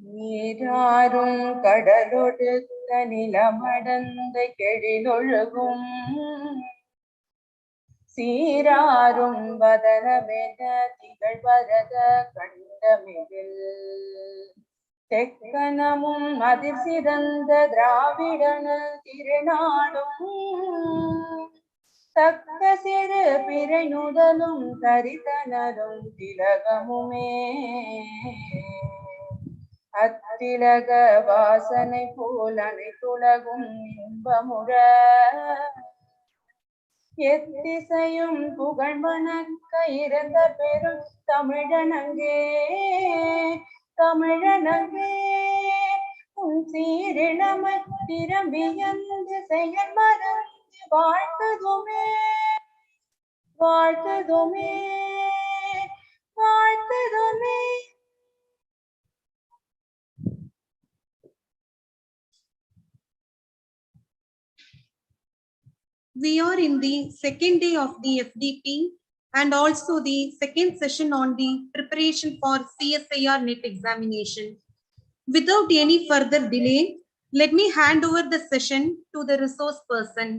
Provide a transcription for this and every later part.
நீராறும் கடலொடுத்த நிலமடந்த கெழிலொழுகும் சீராறும் வதனமென திகழ்வரத கண்டமிழில் தெக்கனமும் அதிர் சிறந்த திராவிடன திருநாடும் தக்க சிறு பிறை நுதலும் தரிதனரும் திலகமுமே அத்திலக வாசனை போல் அனைத்துலகும் இன்பமுற எத்திசையும் புகழ் மணக்க இறந்த பெரும் தமிழனங்கே தமிழனங்கே உன் சீரிழமை திரும்பியந்து செயல் மறந்து வாழ்த்துதுமே வாழ்த்துதுமே வாழ்த்துதுமே. We are in the second day of the FDP and also the second session on the preparation for CSIRNET examination. Without any further delay, let me hand over the session to the resource person.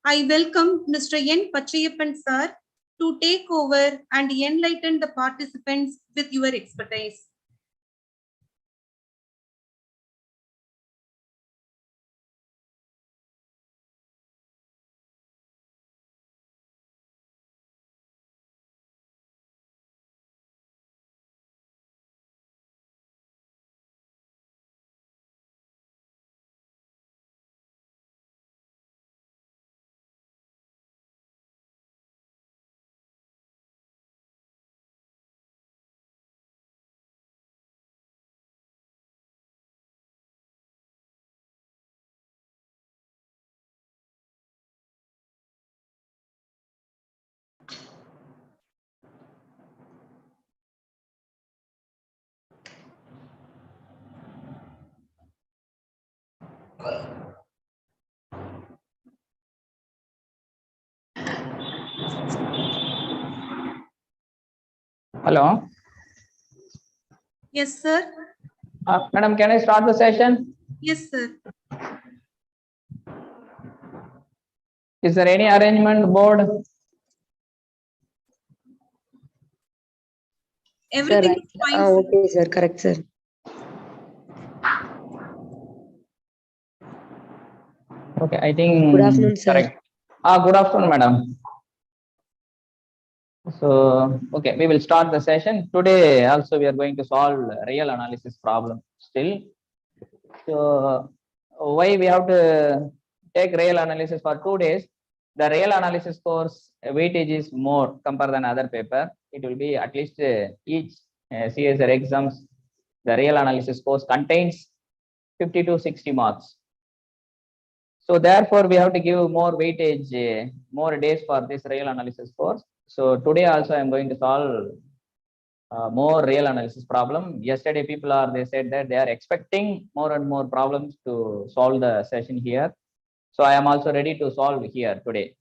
I welcome Mr. N. Pachayappan sir to take over and enlighten the participants with your expertise. Hello. Yes, sir. Madam, can I start the session? Yes, sir. Is there any arrangement board? Everything sir, is fine. okay, sir. Correct, sir. Okay, I think. Good afternoon, sir. Correct. Good afternoon, madam. So, okay, we will start the session. Today also we are going to solve real analysis problem still. So, why we have to take real analysis for 2 days? The real analysis course weightage is more compared than other paper. It will be at least each CSIR exams. The real analysis course contains 50 to 60 marks. So therefore, we have to give more weightage, more days for this real analysis course. So today also I am going to solve more real analysis problem. Yesterday they said that they are expecting more and more problems to solve the session here. So I am also ready to solve here today.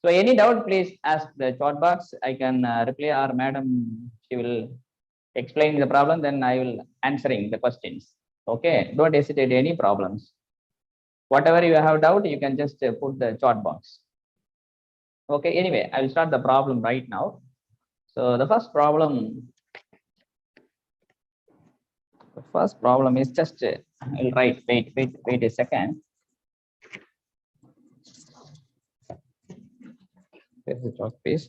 So any doubt, please ask the chat box. I can reply, or madam, she will explain the problem, then I will answering the questions. Okay, don't hesitate any problems. Whatever you have doubt, you can just put the chat box. Okay, anyway, I will start the problem right now. So the first problem is just, I'll write, wait a second. Where's the chalk piece?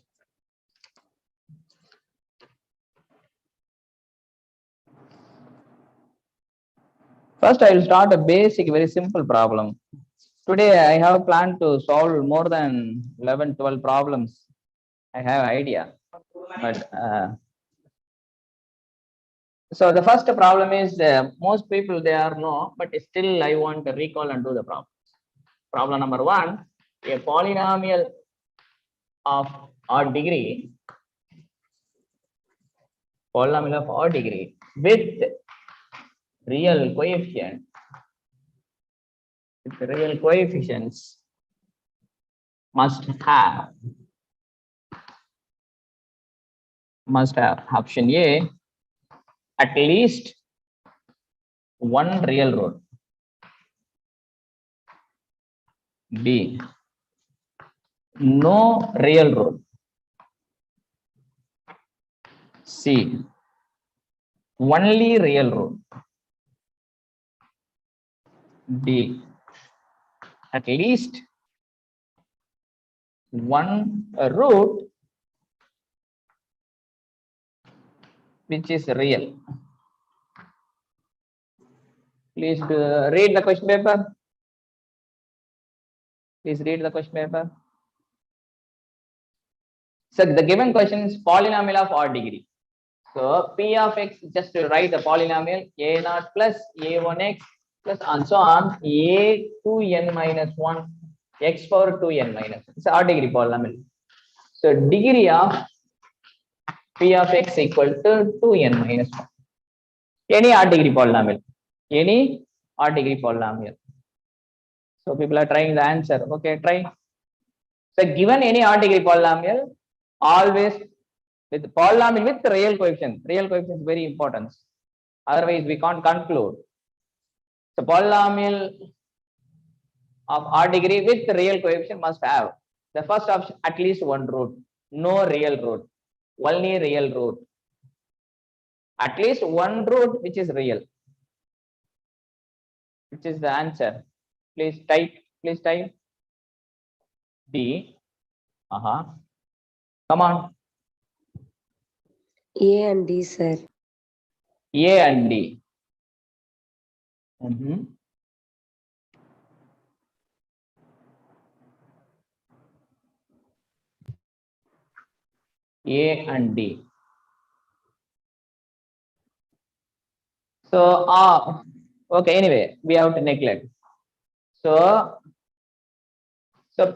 First, I will start a basic, very simple problem. Today, I have planned to solve more than 11, 12 problems. I have idea, but so the first problem is most people they are know, but still I want to recall and do the problem. Problem number 1, a polynomial of odd degree, with real coefficients must have option A at least one real root. B, no real root. C, only real root. D, at least one root which is real. Please read the question paper. Please read the question paper. So the given question is polynomial of odd degree. So P of x, just to write the polynomial a0 plus a1x plus and so on a 2n minus 1 x power 2n minus 1. It's an odd degree polynomial. So degree of P of x equal to 2n minus 1. Any odd degree polynomial. Any odd degree polynomial. So people are trying the answer. Okay, try. So given any odd degree polynomial, always with polynomial with real coefficient. Real coefficient is very important. Otherwise, we can't conclude. So polynomial of odd degree with real coefficient must have the first option at least one root, no real root, only real root. At least one root which is real. Which is the answer? Please type. Please type. D. Come on. A and D, sir. A and D. A and D. So, okay, anyway, we have to neglect. So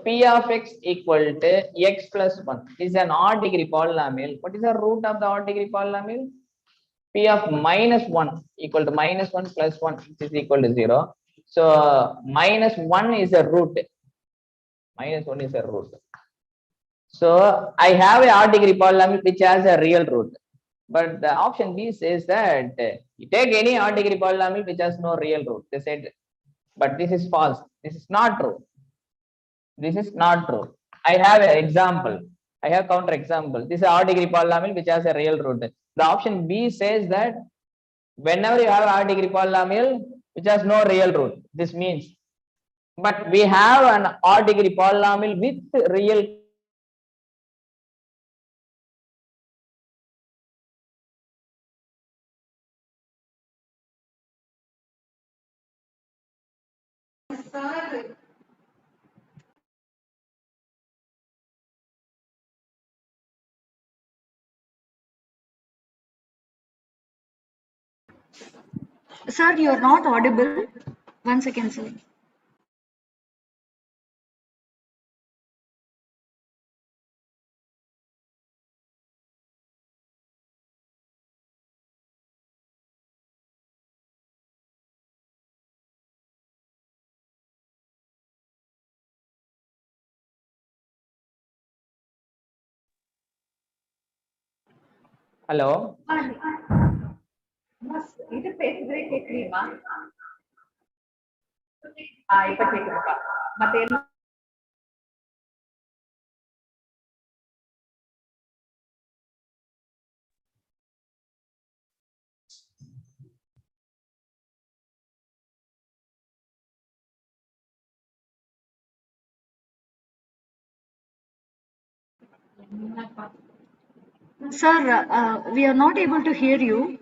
P of x equal to x plus 1 is an odd degree polynomial. What is the root of the odd degree polynomial? P of minus 1 equal to minus 1 plus 1, which is equal to 0. So minus 1 is a root. Minus 1 is a root. So I have a odd degree polynomial which has a real root. But the option B says that you take any odd degree polynomial which has no real root. They said, but this is false. This is not true. This is not true. I have an example. I have counter example. This is an odd degree polynomial which has a real root. The option B says that whenever you have an odd degree polynomial which has no real root, this means, but we have an odd degree polynomial with real. Sir, you are not audible. 1 second, sir. Hello. இது பேசுறதே கேக்குறீமா? இப்ப கேக்குதுப்பா. மத்த என்ன Sir, we are not able to hear you.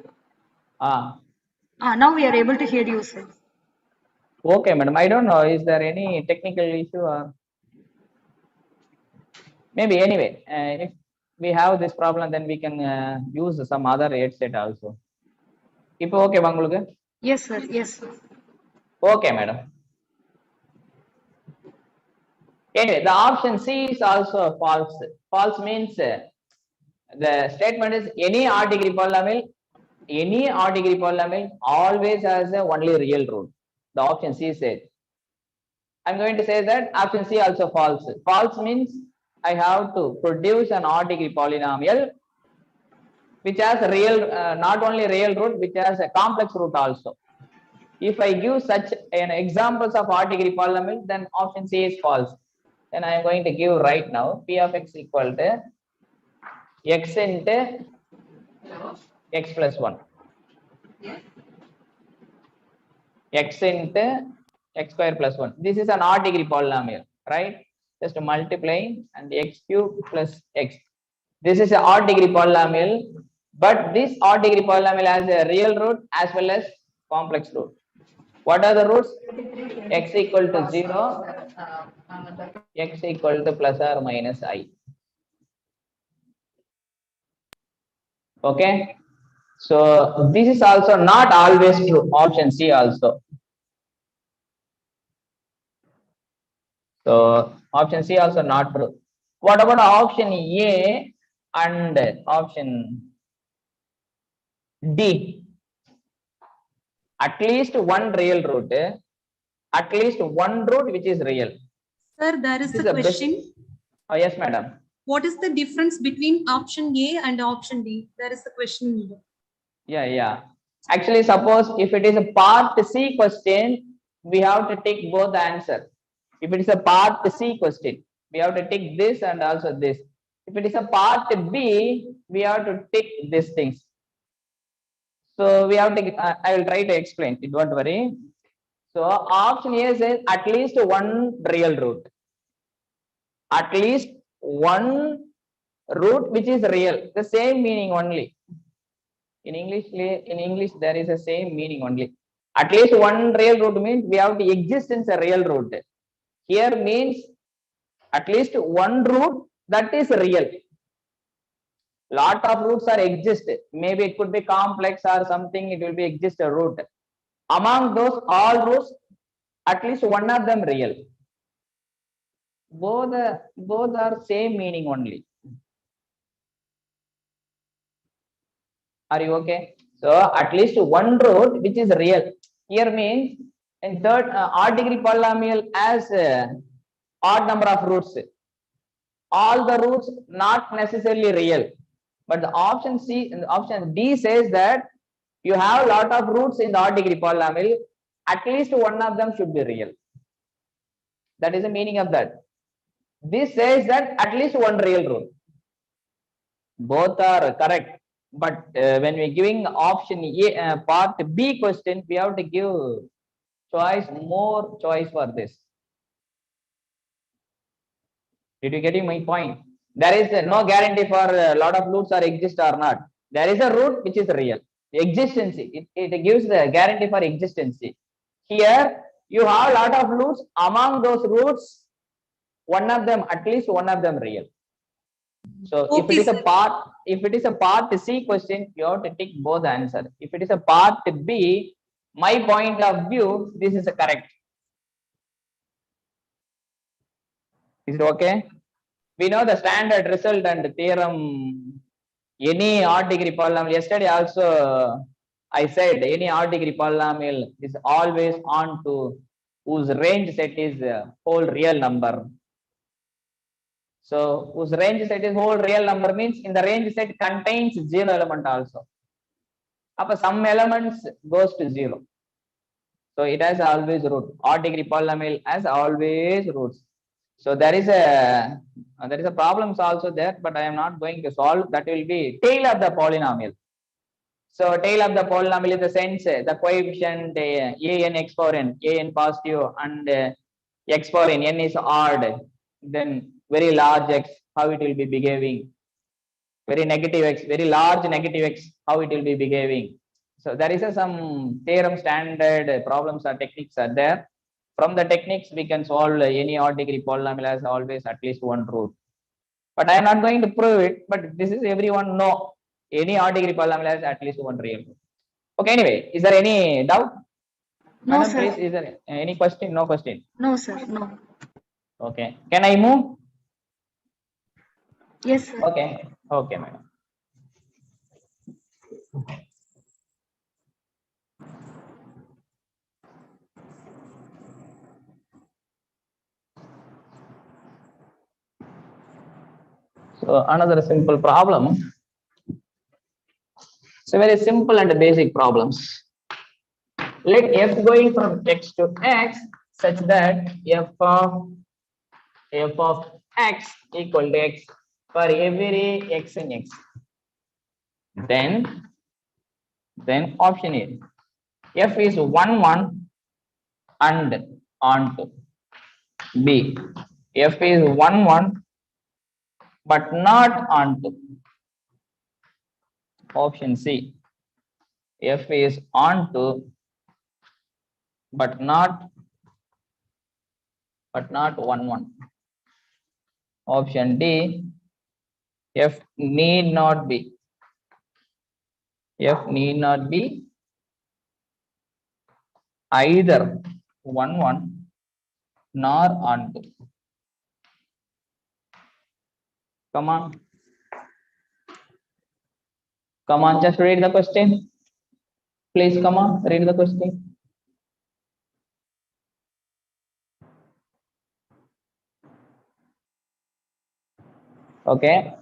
Now we are able to hear you, sir. Okay, madam. I don't know. Is there any technical issue or maybe anyway? If we have this problem, then we can use some other headset also. இப்போ okay வா உங்களுக்கு? Yes, sir. Yes, sir. Okay, madam. Anyway, the option C is also false. False means the statement is any odd degree polynomial. Any odd degree polynomial always has a only real root. The option C says. I'm going to say that option C also false. False means I have to produce an odd degree polynomial which has a real, not only real root, which has a complex root also. If I give such an examples of odd degree polynomial, then option C is false. Then I am going to give right now P of x equal to x into x plus 1. X into x square plus 1. This is an odd degree polynomial, right? Just multiplying and x cube plus x. This is an odd degree polynomial, but this odd degree polynomial has a real root as well as complex root. What are the roots? X equal to 0, x equal to plus or minus I. Okay. So this is also not always true. Option C also. So option C also not true. What about option A and option D? At least one real root. At least one root which is real. Sir, there is This a is the best. question. Oh, yes, madam. What is the difference between option A and option D? There is a question. Yeah. Actually, suppose if it is a part C question, we have to take both the answer. If it is a part C question, we have to take this and also this. If it is a part B, we have to take these things. So we have to, I will try to explain it, don't worry. So option A says at least one real root. At least one root which is real, the same meaning only. In English, there is a same meaning only. At least one real root means we have the existence a real root. Here means at least one root that is real. Lot of roots are exist. Maybe it could be complex or something. It will be exist a root. Among those all roots, at least one of them real. Both are same meaning only. Are you okay? So at least one root which is real. Here means in third odd degree polynomial has odd number of roots. All the roots not necessarily real, but the option C and the option D says that you have a lot of roots in the odd degree polynomial. At least one of them should be real. That is the meaning of that. This says that at least one real root. Both are correct. But when we're giving option A, part B question, we have to give more choice for this. Did you get my point? There is no guarantee for a lot of roots are exist or not. There is a root which is real. Existence, it gives the guarantee for existence. Here you have a lot of roots. Among those roots, one of them, at least one of them real. So Okay, if it is a part C question, you have to take both answer. If it is a part B, my point of view, this is correct. Is it okay? We know the standard result and theorem. Any odd degree polynomial. Yesterday also I said any odd degree polynomial is always on to whose range set is whole real number. So whose range set is whole real number means in the range set contains zero element also. Upper some elements goes to zero. So it has always root. Odd degree polynomial has always roots. So there is a problems also there, but I am not going to solve. That will be tail of the polynomial. So tail of the polynomial is the sense the coefficient an x power n positive and x power n is odd. Then very large x, how it will be behaving. Very negative x, very large negative x, how it will be behaving. So there is some theorem standard problems or techniques are there. From the techniques, we can solve any odd degree polynomial as always at least one root. But I am not going to prove it, but this is everyone know. Any odd degree polynomial has at least one real root. Okay, anyway, is there any doubt? No, Madam, sir. please, is there any question? No question. No, sir. No. Okay. Can I move? Yes, sir. Okay. Okay, madam. So another simple problem. It's a very simple and basic problems. Let f going from x to x such that f of x equal to x for every x in x. Then option A, f is 1 1 and onto. B, f is 1 1 but not onto. Option C, f is onto but not 1 1. Option D, f need not be either 1 1 nor onto. Come on, just read the question. Please come on, read the question. Okay,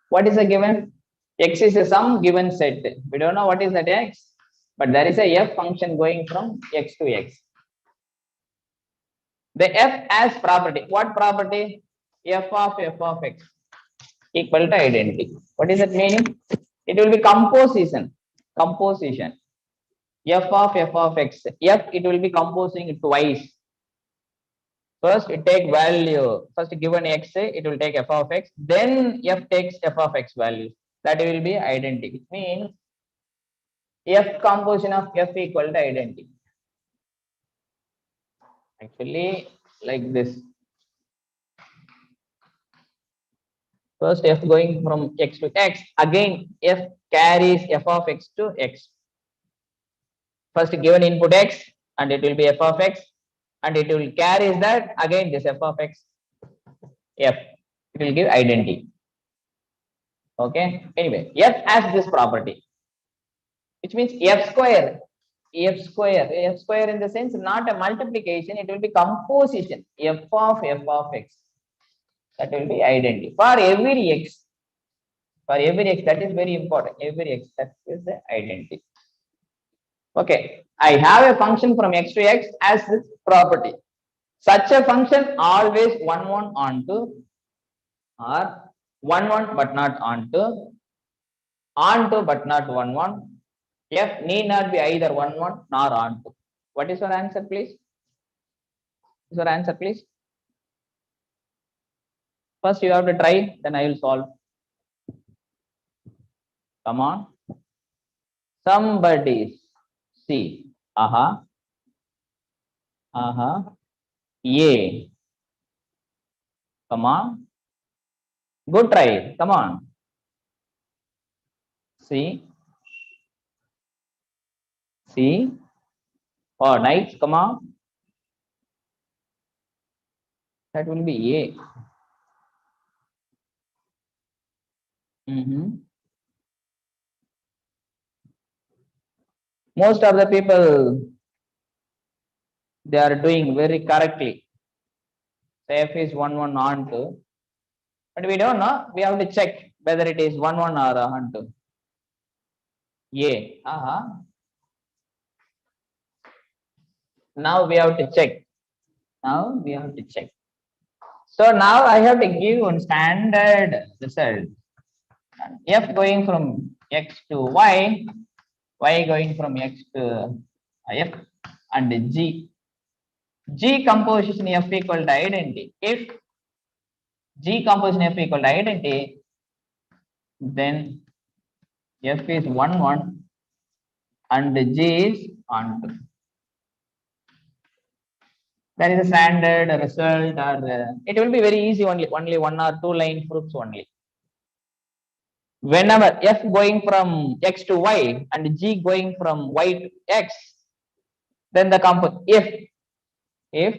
what is the given? X is some given set. We don't know what is that x, but there is a f function going from x to x. The f has property. What property? F of x equal to identity. What is that meaning? It will be composition. F of x. F, it will be composing twice. First it take value, first given x, it will take f of x, then f takes f of x value. That will be identity. It means f composition of f equal to identity. Actually, like this. First f going from x to x, again f carries f of x to x. First given input x and it will be f of x, and it will carry that again this f of x f, it will give identity. Okay, anyway, f has this property, which means f square in the sense not a multiplication, it will be composition. F of x, that will be identity for every x. That is very important. Every x, that is the identity. Okay, I have a function from x to x as this property. Such a function always 1 1 onto, or 1 1 but not onto but not 1 1. F need not be either 1 1 nor onto. What is your answer, please? First you have to try, then I will solve. Come on, somebody see. Yeah, come on, good try, come on. See, oh nice, come on, that will be A. Most of the people, they are doing very correctly. So f is 1 1 onto, but we don't know, we have to check whether it is 1 1 or onto. Yeah, now we have to check. So now I have to give one standard result. F going from x to y going from x to f, and G composition f equal to identity. If G composition f equal to identity, then f is 1 1 and G is onto. That is a standard result, or it will be very easy, only 1 or 2 line proofs only. Whenever f going from x to y and G going from y to x, then the if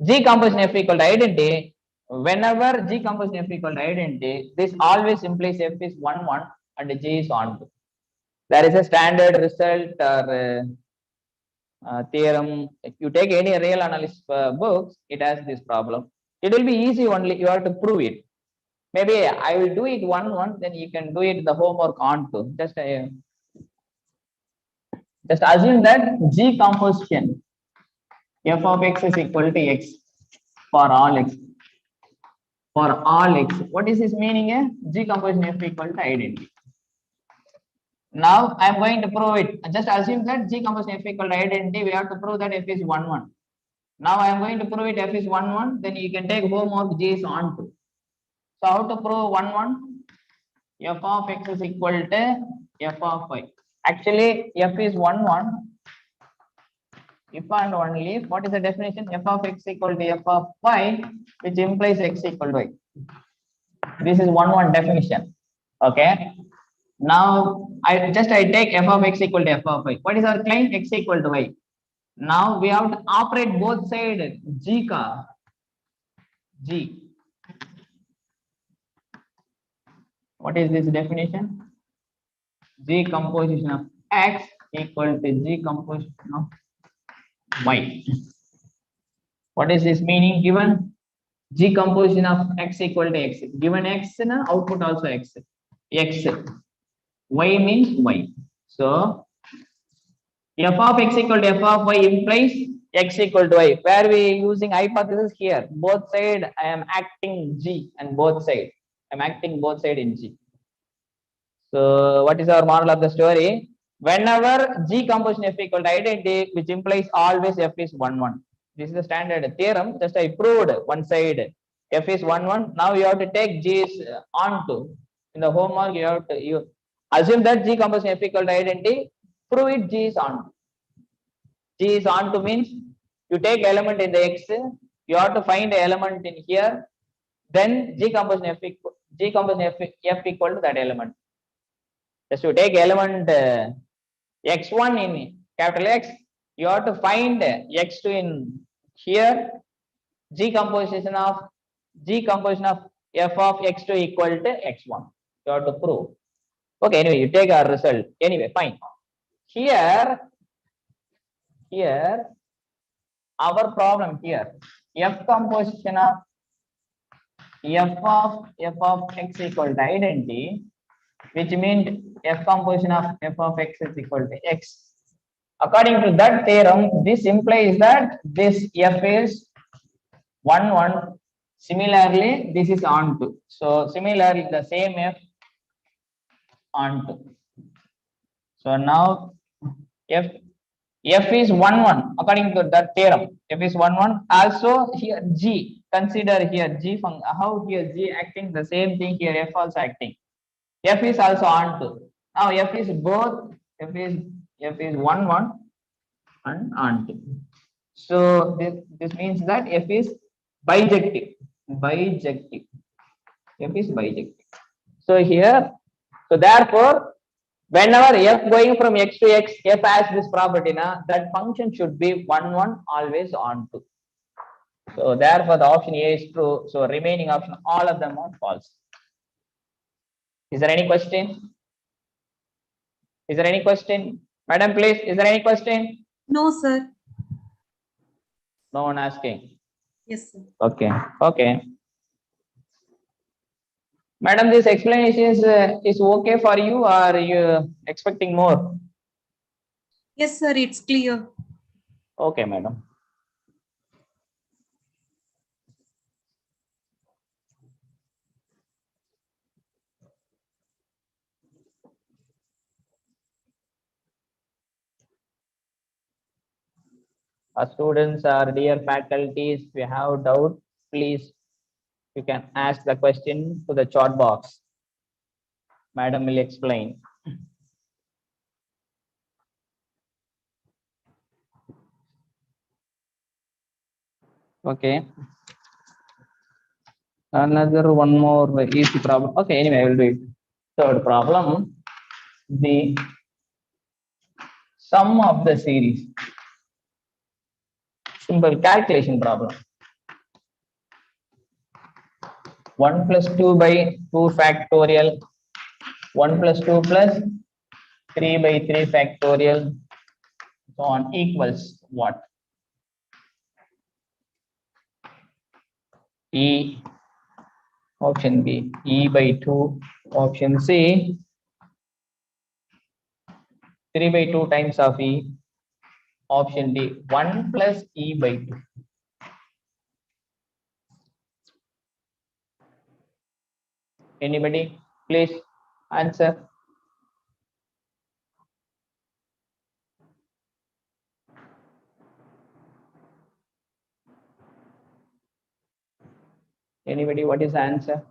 G composition f equal to identity, whenever G composition f equal to identity, this always implies f is 1 1 and G is onto. There is a standard result or theorem. If you take any real analysis books, it has this problem. It will be easy, only you have to prove it. Maybe I will do it 1 1, then you can do it the homework onto. Just Just assume that G composition f of x is equal to x for all x. For all x, what is this meaning? G composition f equal to identity. Now I am going to prove it. Just assume that G composition f equal to identity. We have to prove that f is 1 1. Now I am going to prove it f is 1 1. Then you can take homework G is onto. So how to prove 1 1? F of x is equal to f of y. Actually, f is 1 1. If and only if, what is the definition? F of x equal to f of y, which implies x equal to y. This is 1 1 definition. Okay. Now I take f of x equal to f of y. What is our claim? X equal to y. Now we have to operate both sides G ka G. What is this definition? G composition of x equal to G composition of y. What is this meaning given? G composition of x equal to x. Given x, output also x. X. Y means y. So f of x equal to f of y implies x equal to y. Where we using hypothesis here? Both side I am acting G and both side. I am acting both side in G. So what is our moral of the story? Whenever G composition f equal to identity, which implies always f is 1 1. This is the standard theorem. Just I proved one side f is 1 1. Now you have to take G's onto. In the homework, you have to assume that G composition f equal to identity. Prove it G is on. G is on to means you take element in the x, you have to find the element in here, then G composition f equal to that element. Just you take element x1 in capital X, you have to find x2 in here. G composition of f of x2 equal to x1. You have to prove. Okay, anyway, you take our result. Anyway, fine. Here our problem here, f composition of f of x equal to identity, which means f composition of f of x is equal to x. According to that theorem, this implies that this f is 1 1. Similarly, this is onto. So similarly, the same f onto. So now f is 1 1 according to that theorem. F is 1 1. Also here G, consider here G function. How here G acting the same thing here, f also acting. F is also onto. Now f is both. F is 1 1 and onto. So this means that f is bijective. F is bijective. So here, so therefore, whenever f going from x to x, f has this property, that function should be 1 1 always onto. So therefore, the option A is true. So remaining option, all of them are false. Is there any question? Is there any question? Madam, please, is there any question? No, sir. No one asking. Yes, sir. Okay. Okay. Madam, this explanation is okay for you, or are you expecting more? Yes, sir, it's clear. Okay, madam. Our students, our dear faculties, if you have doubt, please, you can ask the question to the chat box. Madam will explain. Okay. Another one more easy problem. Okay, anyway, I will do it. Third problem, the sum of the series. Simple calculation problem. 1 plus 2 by 2 factorial, 1 plus 2 plus 3 by 3 factorial, so on, equals what? E, option B, E by 2, option C, 3 by 2 times of E. Option D, 1 plus E by 2. Anybody? Please answer. Anybody? What is the answer?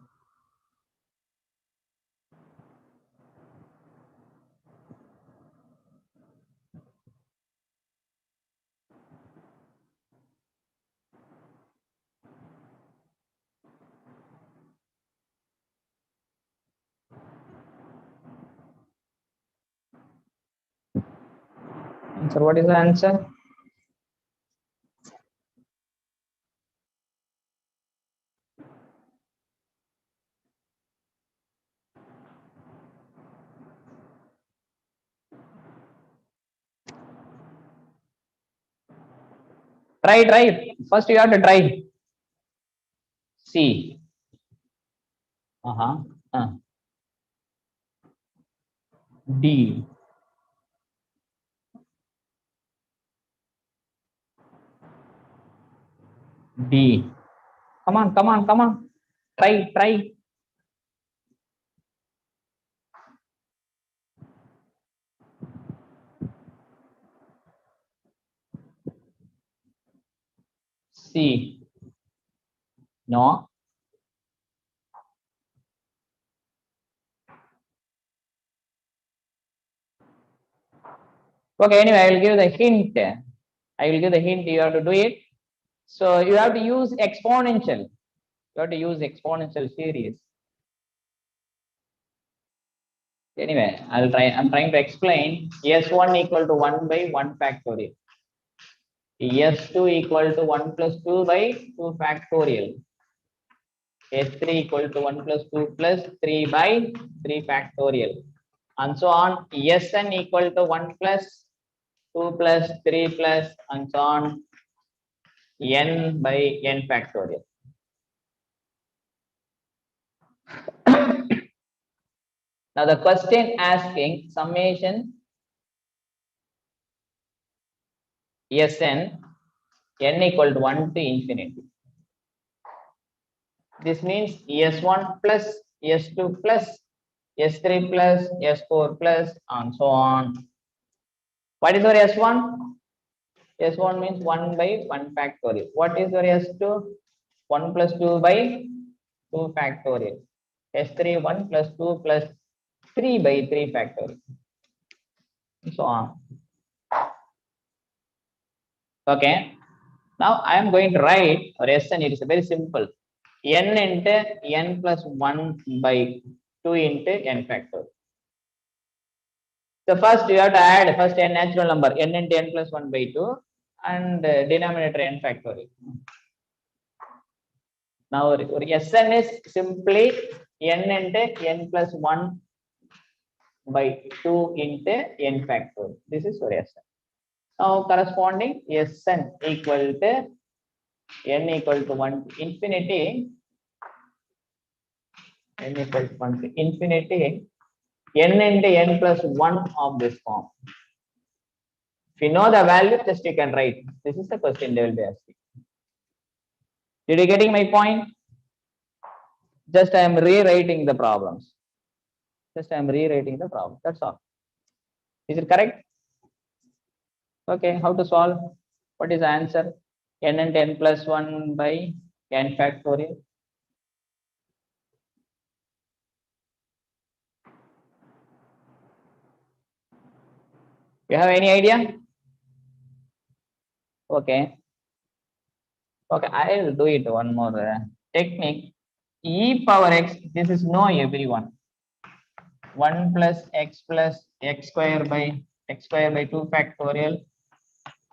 Answer. What is the answer? Try. First you have to try. C. D. D. Come on. Try. C. No. Okay, anyway, I will give the hint. You have to do it. So you have to use exponential. Series. Anyway, I'm trying to explain. S1 equal to 1 by 1 factorial. S2 equal to 1 plus 2 by 2 factorial. S3 equal to 1 plus 2 plus 3 by 3 factorial. And so on. Sn equal to 1 plus 2 plus 3 plus and so on. N by n factorial. Now the question asking summation Sn n equal to 1 to infinity. This means S1 plus S2 plus S3 plus S4 plus and so on. What is your S1? S1 means 1 by 1 factorial. What is your S2? 1 plus 2 by 2 factorial. S3 1 plus 2 plus 3 by 3 factorial. So on. Okay. Now I am going to write or Sn. It is very simple. N into n plus 1 by 2 into n factorial. So first you have to add first n natural number n into n plus 1 by 2 and denominator n factorial. Now Sn is simply n into n plus 1 by 2 into n factorial. This is your Sn. Now corresponding Sn equal to n equal to 1 to infinity. N equal to 1 to infinity. N into n plus 1 of this form. If you know the value, just you can write. This is the question they will be asking. Did you getting my point? Just I am rewriting the problems. That's all. Is it correct? Okay, how to solve? What is the answer? N and n plus 1 by n factorial. You have any idea? Okay. I will do it one more technique. E power x, this is no everyone. 1 plus x square by 2 factorial,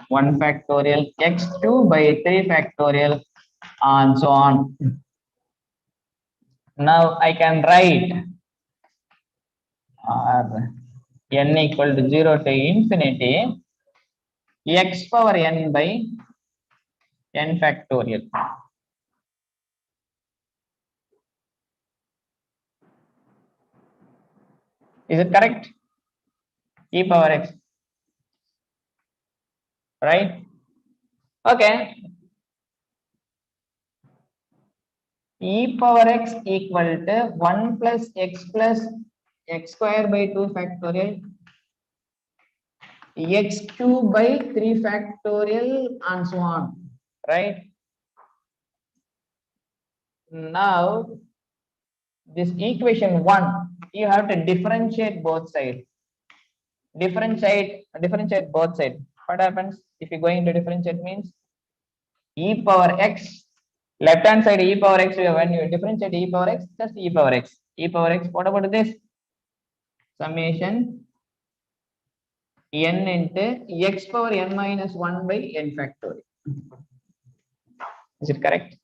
1 factorial, x2 by 3 factorial, and so on. Now I can write n equal to 0 to infinity, x power n by n factorial. Is it correct? e power x, right? Okay, e power x equal to 1 plus x square by 2 factorial x cube by 3 factorial and so on, right? Now this equation 1, you have to differentiate both sides. Differentiate both sides. What happens if you're going to differentiate means e power x, left hand side e power x, when you differentiate e power x, just e power x. E power x, what about this? Summation n into x power n minus 1 by n factorial. Is it correct?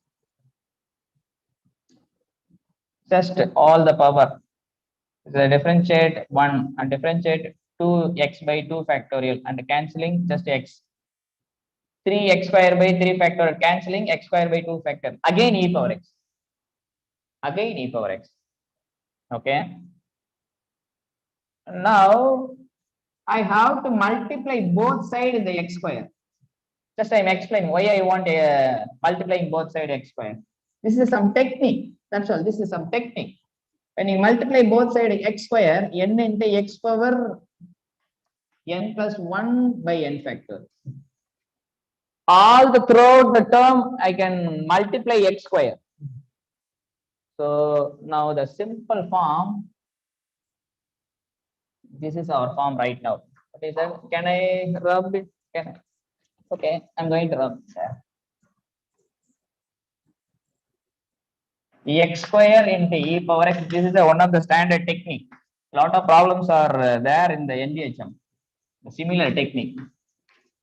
Just all the power. So differentiate 1 and differentiate 2x by 2 factorial and cancelling just x. 3x square by 3 factorial cancelling x square by 2 factorial. Again e power x. Again e power x. Okay. Now I have to multiply both sides in the x square. Just I'm explaining why I want multiplying both sides x square. This is some technique. That's all. This is some technique. When you multiply both sides x square, n into x power n plus 1 by n factor. All the throughout the term, I can multiply x square. So now the simple form, this is our form right now. What is that? Can I rub it? Can I? Okay, I'm going to rub x square into e power x. This is one of the standard technique. A lot of problems are there in the NDHM. Similar technique.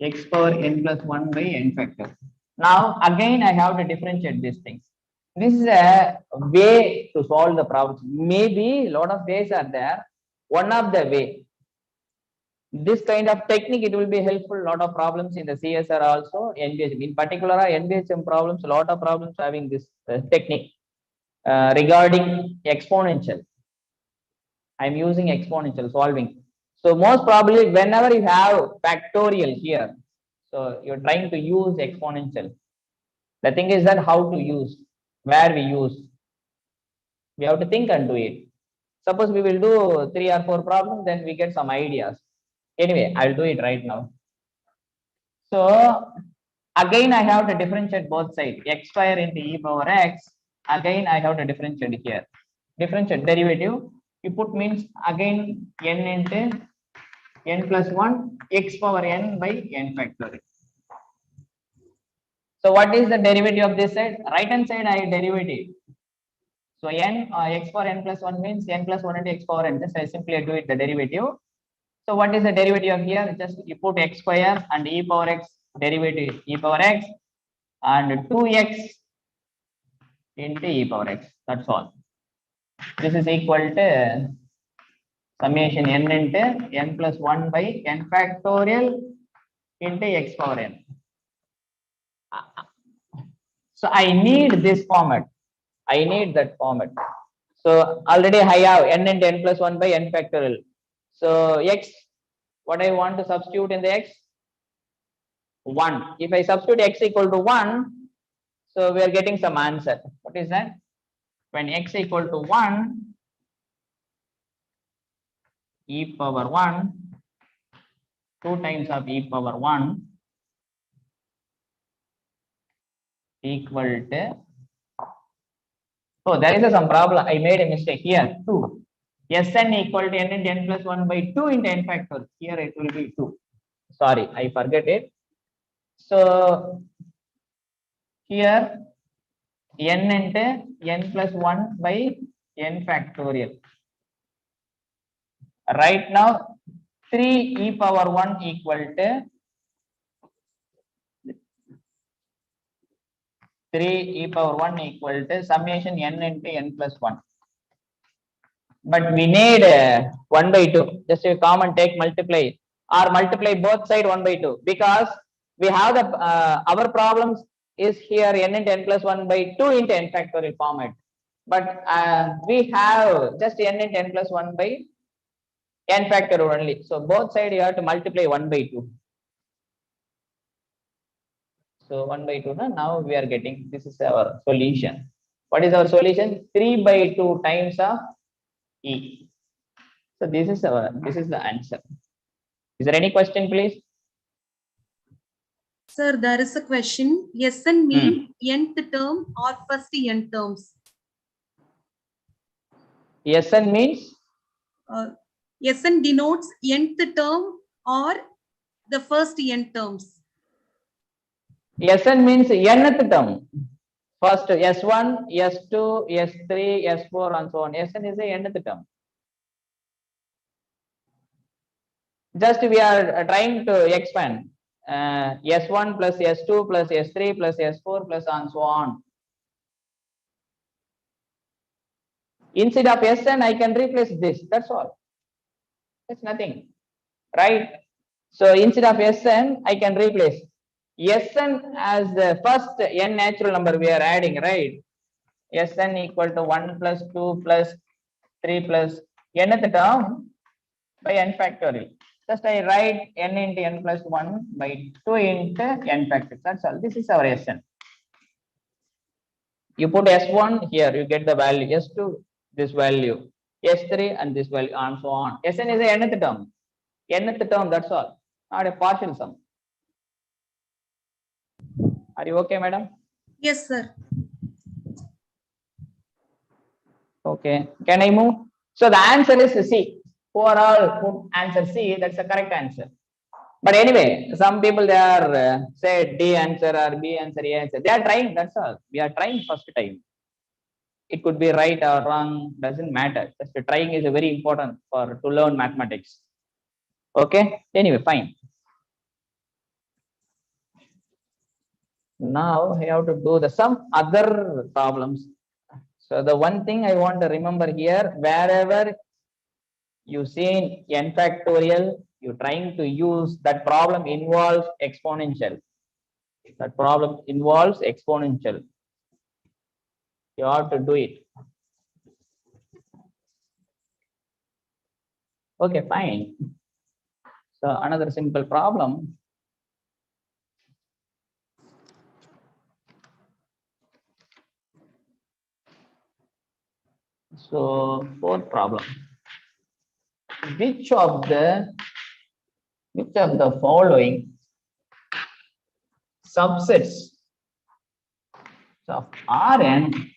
X power n plus 1 by n factor. Now again I have to differentiate these things. This is a way to solve the problems. Maybe a lot of ways are there. One of the way, this kind of technique, it will be helpful. A lot of problems in the CSIR also, NBHM. In particular, NBHM problems, a lot of problems having this technique regarding exponential. I'm using exponential solving. So most probably whenever you have factorial here, so you're trying to use exponential. The thing is that how to use, where we use. We have to think and do it. Suppose we will do 3 or 4 problems, then we get some ideas. Anyway, I'll do it right now. So again, I have to differentiate both sides. X square into e power x. Again, I have to differentiate here. Differentiate derivative. You put means again n into n plus 1 x power n by n factorial. So what is the derivative of this side? Right hand side I derivative. So n x power n plus 1 means n plus 1 into x power n. Just I simply do it the derivative. So what is the derivative of here? Just you put x square and e power x derivative e power x and 2x into e power x. That's all. This is equal to summation n into n plus 1 by n factorial into x power n. So I need this format. I need that format. So already I have n into n plus 1 by n factorial. So x, what I want to substitute in the x? 1. If I substitute x equal to 1, so we are getting some answer. What is that? When x equal to 1, e power 1, 2 times of e power 1 equal to, oh, there is some problem. I made a mistake here. 2. Sn equal to n into n plus 1 by 2 into n factorial. Here it will be 2. Sorry, I forget it. So here n into n plus 1 by n factorial. Right now 3 e power 1 equal to 3 e power 1 equal to summation n into n plus 1. But we need 1 by 2. Just a common take multiply or multiply both side 1 by 2, because we have the our problems is here n into n plus 1 by 2 into n factorial format. But we have just n into n plus 1 by n factor only. So both side you have to multiply 1 by 2. So 1 by 2, now we are getting, this is our solution. What is our solution? 3 by 2 times of E. So this is the answer. Is there any question, please? Sir, there is a question. Sn mean nth term or first n terms? Sn means Sn denotes nth term or the first n terms. Sn means nth term. First S1, S2, S3, S4 and so on. Sn is the nth term. Just we are trying to expand S1 plus S2 plus S3 plus S4 plus and so on. Instead of Sn, I can replace this. That's all. That's nothing, right? So instead of Sn, I can replace Sn as the first n natural number we are adding, right? Sn equal to 1 plus 2 plus 3 plus nth term by n factorial. Just I write n into n plus 1 by 2 into n factorial. That's all. This is our Sn. You put S1 here, you get the value. S2, this value. S3 and this value and so on. Sn is the nth term. Nth term, that's all. Not a partial sum. Are you okay, madam? Yes, sir. Okay. Can I move? So the answer is C. Overall, put answer C. That's the correct answer. But anyway, some people they are say D answer or B answer, A answer. They are trying. That's all. We are trying first time. It could be right or wrong. Doesn't matter. Just trying is very important for to learn mathematics. Okay. Anyway, fine. Now I have to do some other problems. So the one thing I want to remember here, wherever you see n factorial, you're trying to use that problem involves exponential. That problem involves exponential. You have to do it. Okay, fine. So another simple problem. So fourth problem. Which of the following subsets of Rn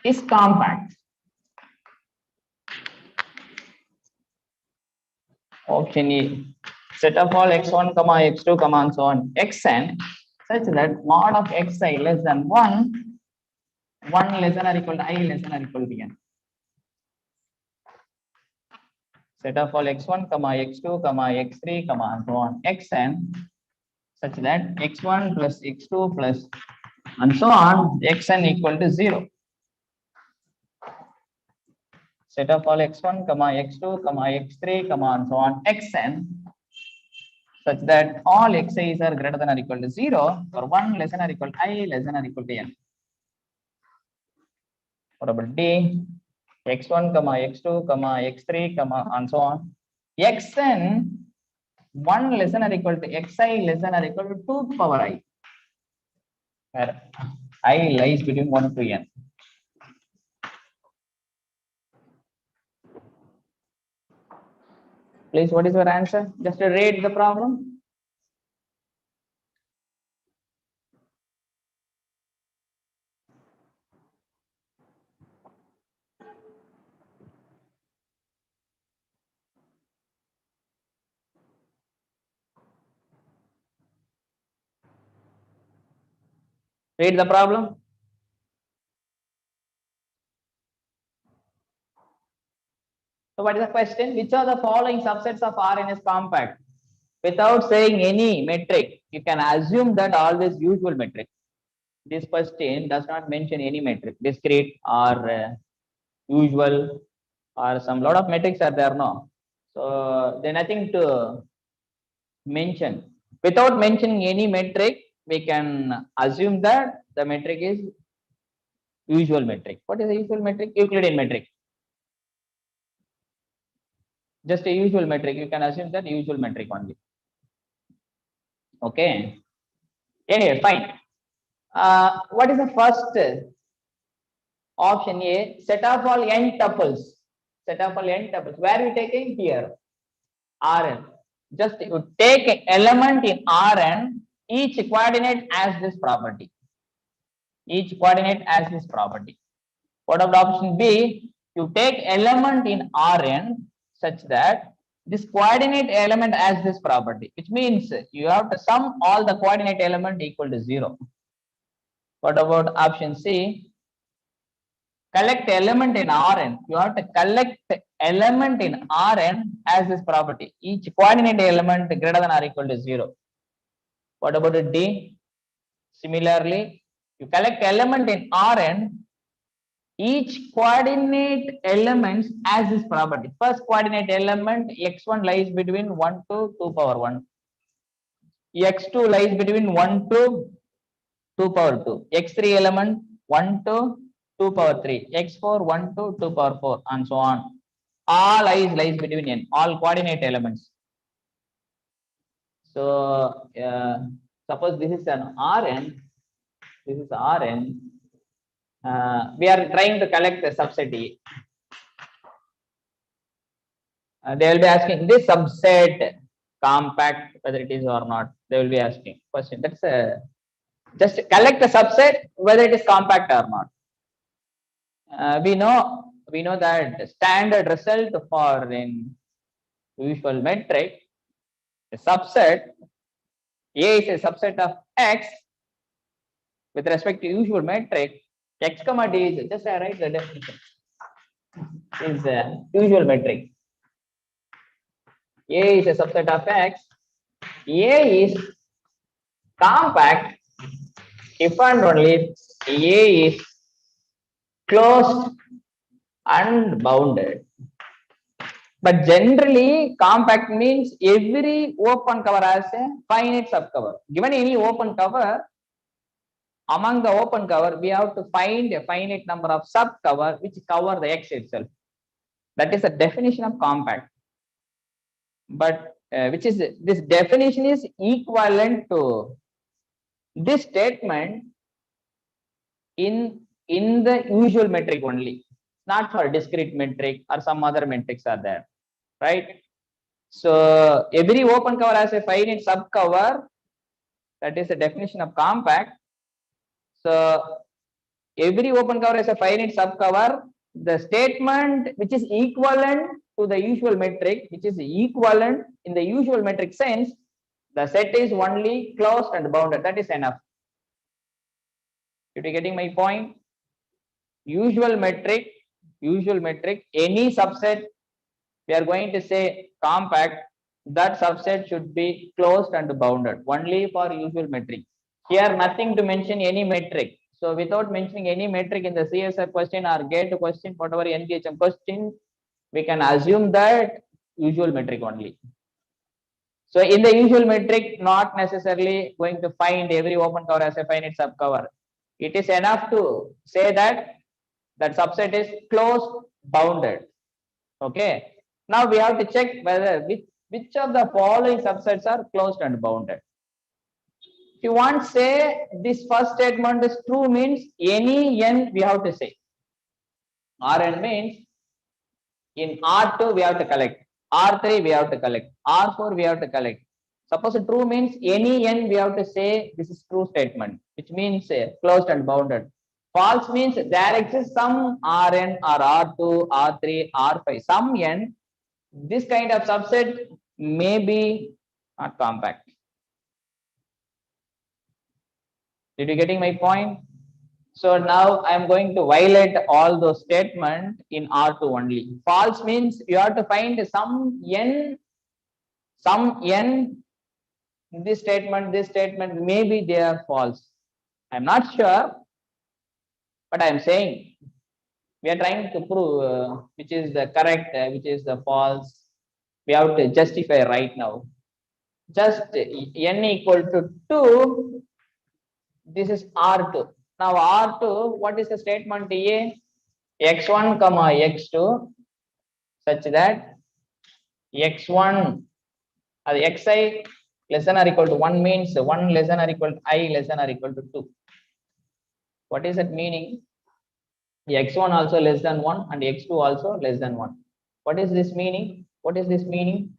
is compact? Option E, set of all x1, x2, and so on, xn such that mod of xi less than 1 less than or equal to I less than or equal to n. Set of all x1, x2, x3, and so on, xn such that x1 plus x2 plus and so on, xn equal to 0. Set of all x1, x2, x3, and so on, xn such that all xi's are greater than or equal to 0 or 1 less than or equal to I less than or equal to n. What about D? X1, x2, x3, and so on. Xn 1 less than or equal to xi less than or equal to 2 power I, where I lies between 1 to n. Please, what is your answer? Just to read the problem. Read the problem. So what is the question? Which are the following subsets of Rn is compact? Without saying any metric, you can assume that always usual metric. This question does not mention any metric, discrete or usual or some lot of metrics are there now. So there's nothing to mention. Without mentioning any metric, we can assume that the metric is usual metric. What is the usual metric? Euclidean metric. just a usual metric. You can assume that usual metric only. Okay. Anyway, fine. What is the first option A? Set of all n tuples. Set of all n tuples. Where are we taking here? Rn. Just you take an element in Rn. Each coordinate has this property. Each coordinate has this property. What about option B? You take element in Rn such that this coordinate element has this property, which means you have to sum all the coordinate element equal to 0. What about option C? Collect element in Rn. You have to collect element in Rn as this property. Each coordinate element greater than or equal to 0. What about D? Similarly, you collect element in Rn. Each coordinate elements has this property. First coordinate element x1 lies between 1 to 2 power 1. x2 lies between 1 to 2 power 2. x3 element 1 to 2 power 3. x4 1 to 2 power 4 and so on. All lies between n. All coordinate elements. So suppose this is an Rn. This is Rn. We are trying to collect the subset A. They will be asking this subset compact, whether it is or not. They will be asking question. That's just collect the subset whether it is compact or not. We know that standard result for in usual metric, the subset A is a subset of X with respect to usual metric. X comma D is just I write the definition. Is the usual metric. A is a subset of X. A is compact if and only if A is closed and bounded. But generally, compact means every open cover has a finite subcover. Given any open cover, among the open cover, we have to find a finite number of subcover which cover the X itself. That is the definition of compact. But which is this definition is equivalent to this statement in the usual metric only, not for discrete metric or some other metrics are there, right? So every open cover has a finite subcover. That is the definition of compact. So every open cover has a finite subcover. The statement which is equivalent to the usual metric, which is equivalent in the usual metric sense, the set is only closed and bounded. That is enough. If you getting my point, usual metric, any subset we are going to say compact, that subset should be closed and bounded only for usual metric. Here nothing to mention any metric. So without mentioning any metric in the CSIR question or GATE question, whatever NGHM question, we can assume that usual metric only. So in the usual metric, not necessarily going to find every open cover as a finite subcover. It is enough to say that that subset is closed, bounded. Okay. Now we have to check whether which of the following subsets are closed and bounded. If you want to say this first statement is true, means any n we have to say. Rn means in R2 we have to collect, R3 we have to collect, R4 we have to collect. Suppose true means any n we have to say this is true statement, which means closed and bounded. False means there exists some Rn or R2, R3, R5, some n. This kind of subset may be not compact. Did you getting my point? So now I am going to violate all those statements in R2 only. False means you have to find some n, this statement, maybe they are false. I am not sure, but I am saying we are trying to prove which is the correct, which is the false. We have to justify right now. Just n equal to 2. This is R2. Now R2, what is the statement A? x1 comma x2 such that x1 xi less than or equal to 1 means 1 less than or equal to I less than or equal to 2. What is that meaning? X1 also less than 1 and x2 also less than 1. What is this meaning? What is this meaning?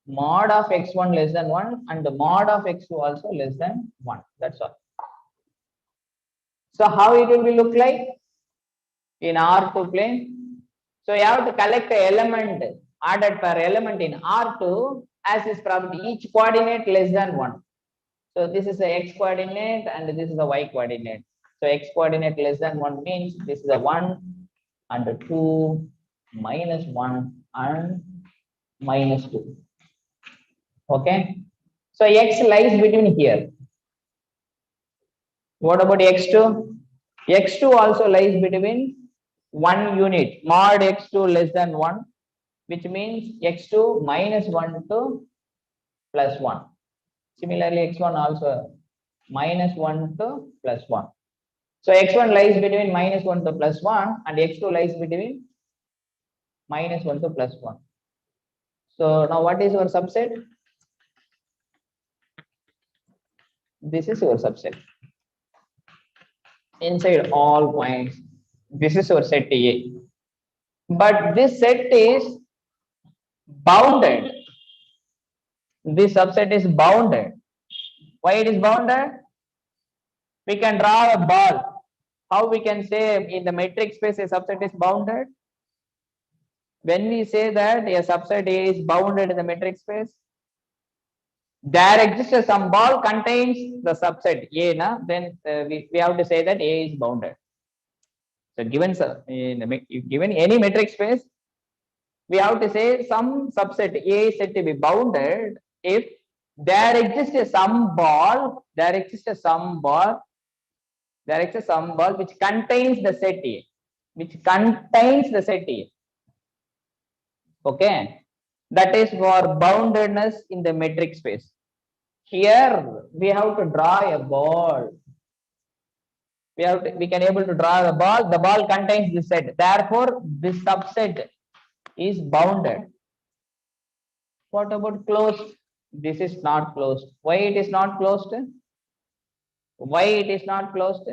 Mod of x1 less than 1 and the mod of x2 also less than 1. That's all. So how it will be look like in R2 plane? So you have to collect the element ordered per element in R2 as is property each coordinate less than 1. So this is the x coordinate and this is the y coordinate. So x coordinate less than 1 means this is a 1 and a 2 minus 1 and minus 2. Okay. So x lies between here. What about x2? x2 also lies between 1 unit. Mod x2 less than 1, which means x2 minus 1 to plus 1. Similarly, x1 also minus 1 to plus 1. So x1 lies between minus 1 to plus 1 and x2 lies between minus 1 to plus 1. So now what is your subset? This is your subset. Inside all points, this is your set A. But this set is bounded. This subset is bounded. Why it is bounded? We can draw a ball. How we can say in the metric space a subset is bounded? When we say that a subset A is bounded in the metric space, there exists some ball contains the subset A, na? Then we have to say that A is bounded. So given any metric space, we have to say some subset A is said to be bounded if there exists some ball which contains the set A, okay, that is for boundedness in the metric space. Here we have to draw a ball. We can able to draw the ball contains this set, therefore this subset is bounded. What about closed? This is not closed. Why it is not closed? Why it is not closed?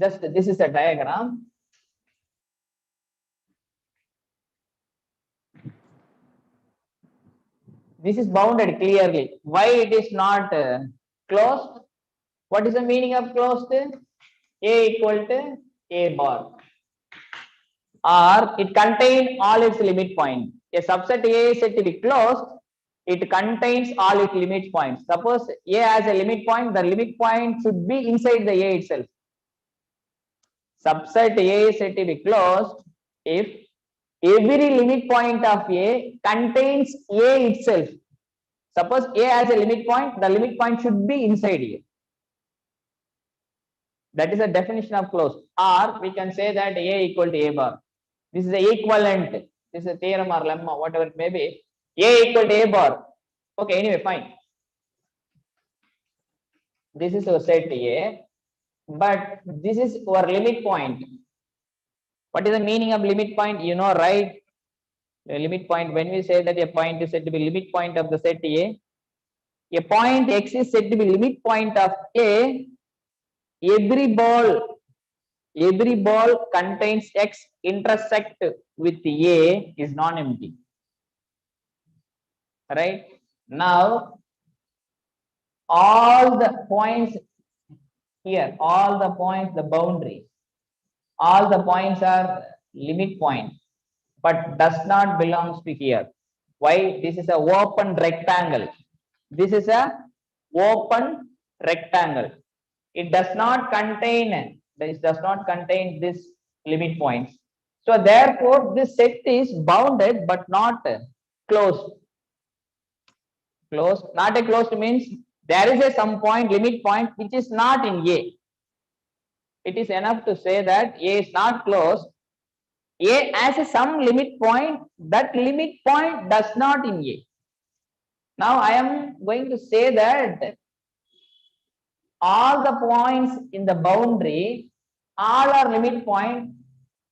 Just this is a diagram. This is bounded clearly. Why it is not closed? What is the meaning of closed? A equal to A bar, or it contains all its limit points. A subset A is said to be closed. It contains all its limit points. Suppose A has a limit point, the limit point should be inside the A itself. Subset A is said to be closed if every limit point of A contains A itself. Suppose A has a limit point, the limit point should be inside A. That is a definition of closed. Or we can say that A equal to A bar. This is the equivalent. This is a theorem or lemma, whatever it may be. A equal to A bar. Okay, anyway, fine. This is our set A, but this is our limit point. What is the meaning of limit point? You know, right? The limit point, when we say that a point is said to be limit point of the set A point X is said to be limit point of A. Every ball contains X intersect with A is non-empty. Right? Now, all the points here, all the points, the boundary, all the points are limit points, but does not belongs to here. Why? This is a open rectangle. This is a open rectangle. It does not contain this limit points. So therefore, this set is bounded but not closed. Closed, not a closed means there is a some point, limit point, which is not in A. It is enough to say that A is not closed. A has a some limit point, that limit point does not in A. Now I am going to say that all the points in the boundary, all are limit point,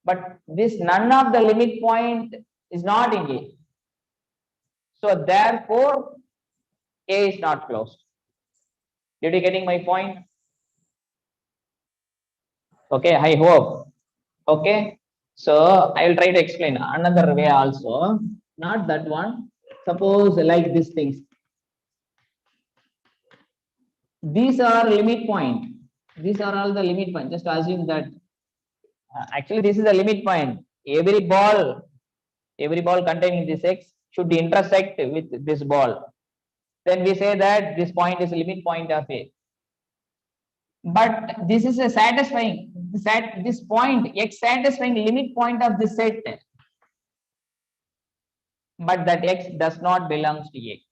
but this none of the limit point is not in A. So therefore, A is not closed. Did you getting my point? Okay, I hope. Okay, so I will try to explain another way also. Not that one. Suppose like these things. These are limit point. These are all the limit point. Just assume that actually this is the limit point. Every ball containing this X should intersect with this ball. Then we say that this point is limit point of A. But this is a satisfying this point X satisfying limit point of this set. But that X does not belongs to A.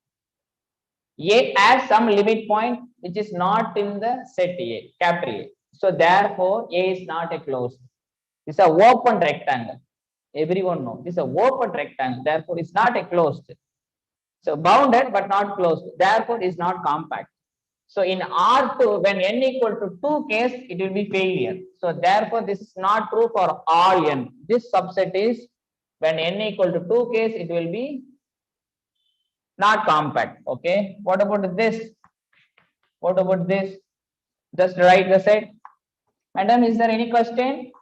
A has some limit point which is not in the set A, capital A. So therefore, A is not a closed. It's a open rectangle. Everyone knows this is a open rectangle. Therefore, it's not a closed. So bounded but not closed. Therefore, it's not compact. So in R2, when n equal to 2 case, it will be failure. So therefore, this is not true for all n. This subset is when n equal to 2 case, it will be not compact. Okay. What about this? What about this? Just write the set. Madam, is there any question?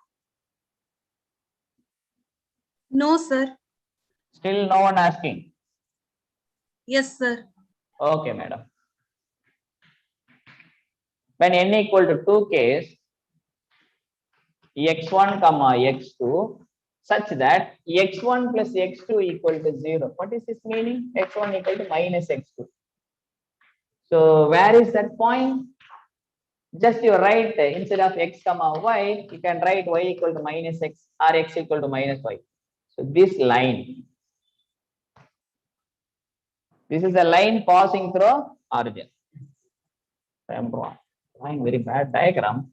No, sir. Still no one asking. Yes, sir. Okay, madam. When n equal to 2 case, x1 comma x2 such that x1 plus x2 equal to 0. What is this meaning? x1 equal to minus x2. So where is that point? Just you write instead of x comma y, you can write y equal to minus x or x equal to minus y. So this line, this is a line passing through origin. I am drawing very bad diagram.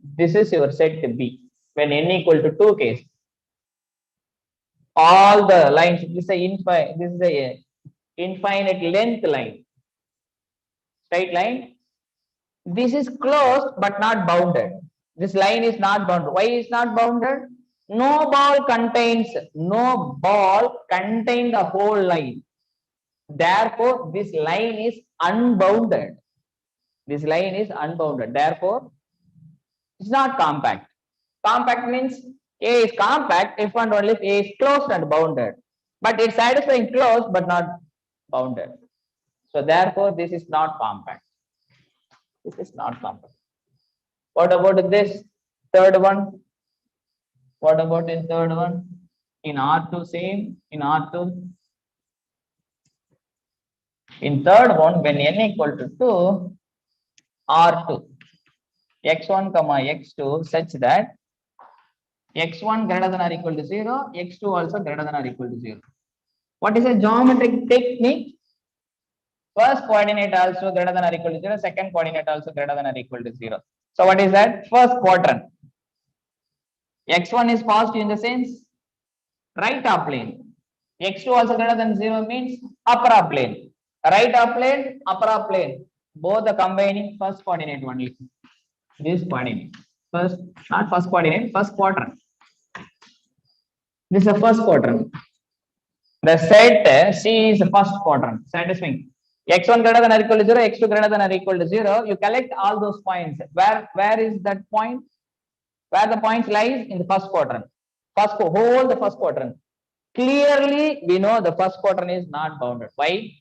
This is your set B. When n equal to 2 case, all the lines, this is a infinite length line, straight line. This is closed but not bounded. This line is not bounded. Why is not bounded? No ball contains the whole line. Therefore, this line is unbounded. This line is unbounded. Therefore, it's not compact. Compact means A is compact if and only if A is closed and bounded. But it's satisfying closed but not bounded. So therefore, this is not compact. This is not compact. What about this third one? What about in third one? In R2, same. In R2. In third one, when n equal to 2, R2, x1 comma x2 such that x1 greater than or equal to 0, x2 also greater than or equal to 0. What is a geometric technique? First coordinate also greater than or equal to 0, second coordinate also greater than or equal to 0. So what is that? First quadrant. x1 is positive in the sense right half plane. x2 also greater than 0 means upper half plane. Right half plane, upper half plane. Both are combining first coordinate only. This coordinate. First, not first coordinate, first quadrant. This is the first quadrant. The set C is the first quadrant, satisfying. x1 greater than or equal to 0, x2 greater than or equal to 0. You collect all those points. Where is that point? Where the points lies? In the first quadrant. The first quadrant. Clearly, we know the first quadrant is not bounded. Why?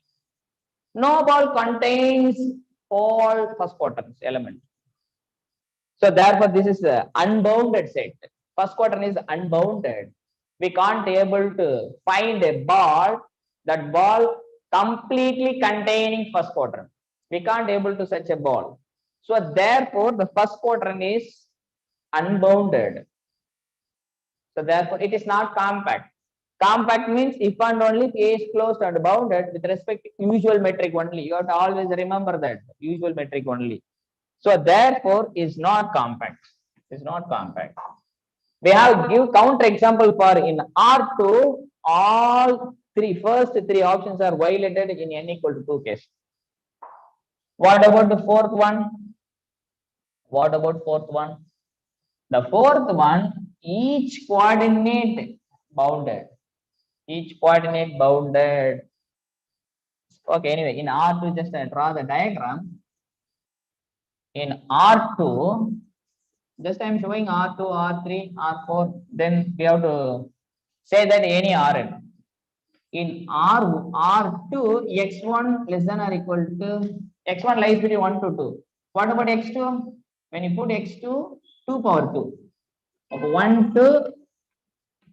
No ball contains all first quadrant element. So therefore, this is an unbounded set. First quadrant is unbounded. We can't able to find a ball, that ball completely containing first quadrant. We can't able to such a ball. So therefore, the first quadrant is unbounded. So therefore, it is not compact. Compact means if and only if A is closed and bounded with respect to usual metric only. You have to always remember that usual metric only. So therefore, is not compact. Is not compact. We have give counter example for in R2. All first three options are violated in n equal to 2 case. What about the fourth one? What about fourth one? The fourth one, each coordinate bounded. Each coordinate bounded. Okay, anyway, in R2, just draw the diagram. In R2, just I am showing R2, R3, R4. Then we have to say that any Rn. In R2, x1 less than or equal to x1 lies between 1 to 2. What about x2? When you put x2, 2 power 2. Okay, 1 to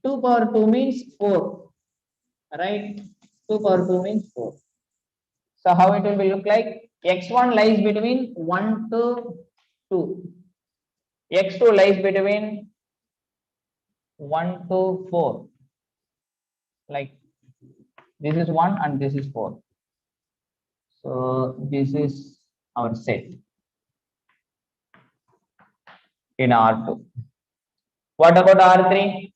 2 power 2 means 4. Right? 2 power 2 means 4. So how it will be look like? X1 lies between 1 to 2. X2 lies between 1 to 4. Like this is 1 and this is 4. So this is our set in R2. What about R3?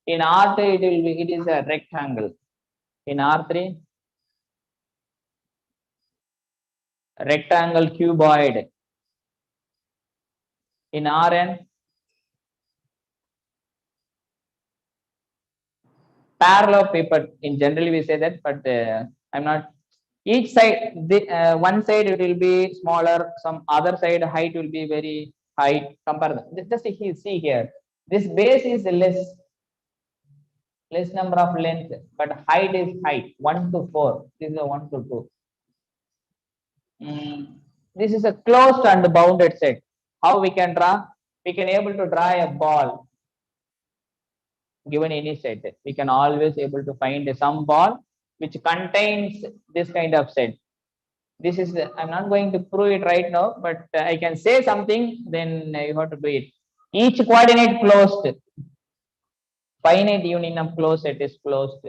In R3 it is a rectangle. In R3, rectangle cuboid. In Rn, parallelepiped. In generally we say that, but I'm not. Each side, one side it will be smaller, some other side height will be very high. Compare just see here. This base is less number of length, but height is height 1 to 4. This is a 1 to 2. This is a closed and bounded set. How we can draw? We can able to draw a ball given any set. We can always able to find some ball which contains this kind of set. This is, I'm not going to prove it right now, but I can say something, then you have to do it. Each coordinate closed, finite union of closed set is closed,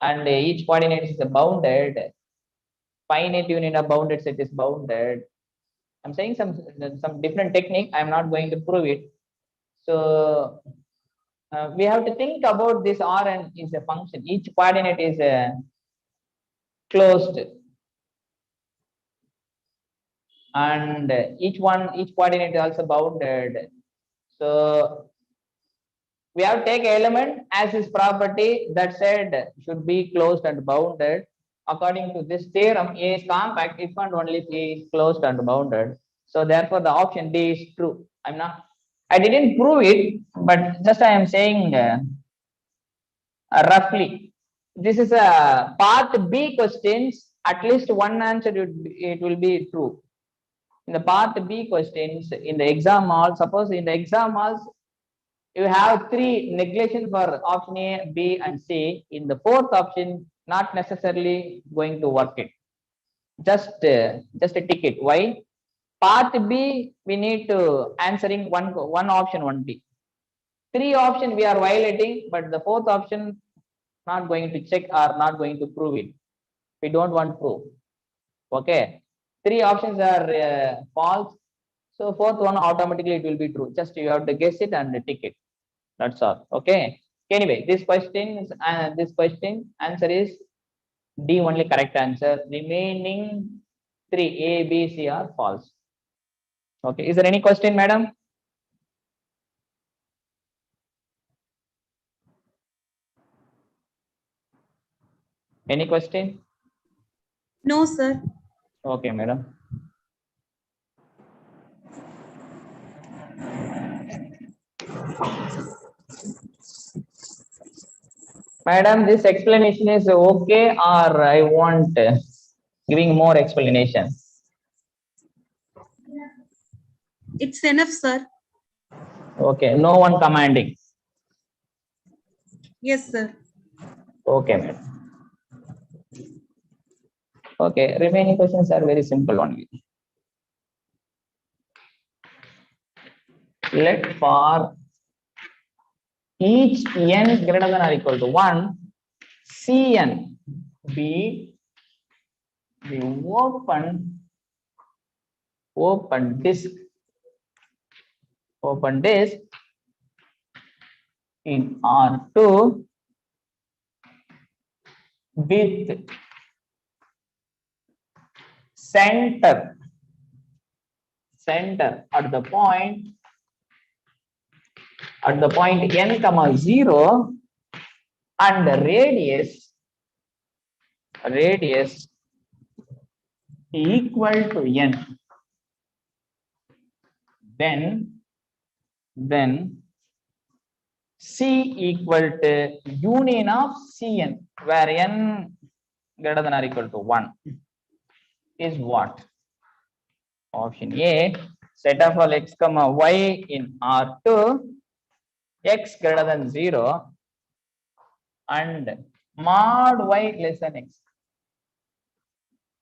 and each coordinate is bounded. Finite union of bounded set is bounded. I'm saying some different technique. I'm not going to prove it. So we have to think about this Rn is a function. Each coordinate is closed, and each coordinate is also bounded. So we have to take element as its property that said should be closed and bounded. According to this theorem, A is compact if and only if A is closed and bounded. So therefore, the option D is true. I didn't prove it, but just I am saying roughly. This is a part B questions. At least one answer it will be true. In the part B questions, in the exam hall, suppose in the exam halls, you have 3 negation for option A, B, and C. In the 4th option, not necessarily going to work it. Just a ticket. Why? Part B, we need to answering one option only. 3 option we are violating, but the 4th option not going to check or not going to prove it. We don't want proof. Okay. 3 options are false. So 4th one automatically it will be true. Just you have to guess it and tick it. That's all. Okay. Anyway, this question answer is D only correct answer. Remaining 3 A, B, C are false. Okay. Is there any question, madam? Any question? No, sir. Okay, madam. Madam, this explanation is okay, or I want giving more explanation? It's enough, sir. Okay, no one commanding. Yes, sir. Okay, madam. Okay, remaining questions are very simple only. Let for each n greater than or equal to 1, Cn be the open disk in R2 with center at the point n comma 0 and the radius radius equal to n, then C equal to union of Cn, where n greater than or equal to 1 is what? Option A, set of all x comma y in R2, x greater than 0 and mod y less than x.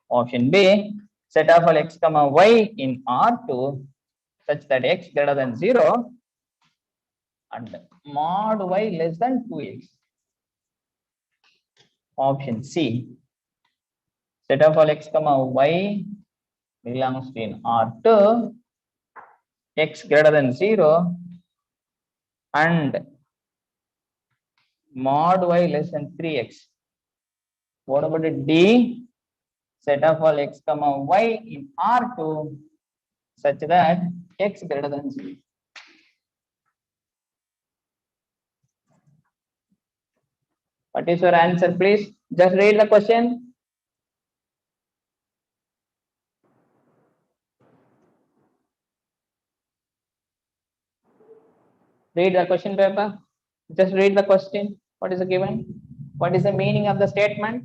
Option B, set of all x comma y in R2 such that x greater than 0 and mod y less than 2x. Option C, set of all x comma y belongs to in R2, x greater than 0 and mod y less than 3x. What about the D? Set of all x comma y in R2 such that x greater than 0. What is your answer, please? Just read the question. Read the question paper. Just read the question. What is the given? What is the meaning of the statement?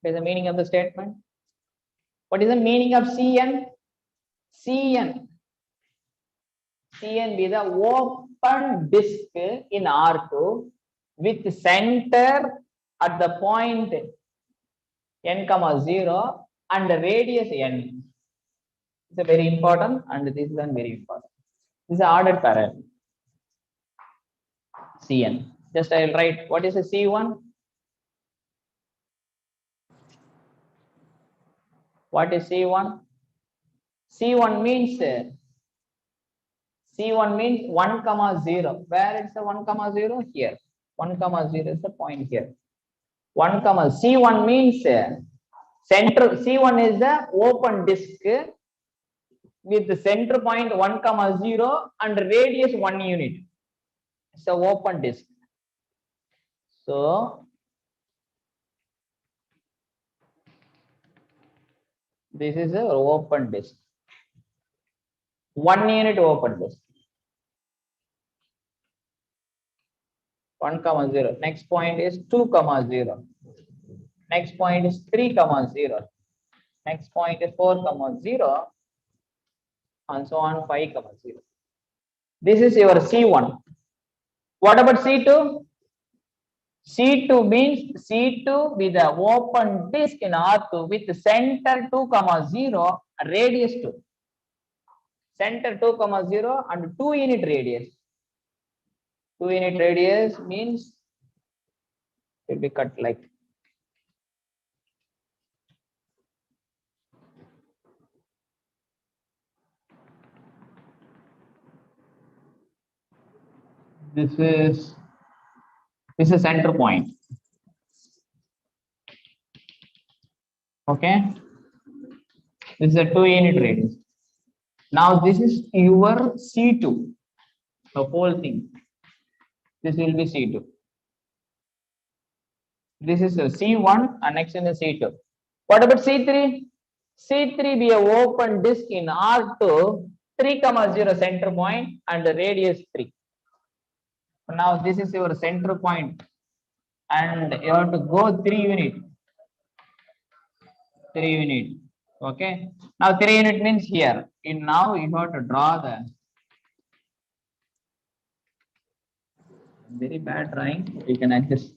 What is the meaning of the statement? What is the meaning of Cn? Cn. Cn be the open disk in R2 with center at the point n comma 0 and radius n. It's a very important and this is one very important. This is ordered parallel. Cn. Just I will write what is a C1? What is C1? C1 means 1 comma 0. Where is the 1 comma 0? Here. 1 comma 0 is the point here. 1 comma C1 means center. C1 is the open disk with the center point 1 comma 0 and radius 1 unit. It's a open disk. So this is a open disk. 1 unit open disk. 1 comma 0. Next point is 2 comma 0. Next point is 3 comma 0. Next point is 4 comma 0 and so on 5 comma 0. This is your C1. What about C2? C2 means C2 with the open disk in R2 with center 2 comma 0 radius 2. Center 2 comma 0 and 2 unit radius. 2 unit radius means it will be cut like this is center point. Okay, this is a 2 unit radius. Now this is your C2, the whole thing. This will be C2. This is a C1 and next in the C2. What about C3? C3 be a open disk in R2, 3 comma 0 center point and radius 3. Now this is your center point and you have to go 3 unit. 3 unit. Okay. Now 3 unit means here. Now you have to draw the very bad drawing. You can adjust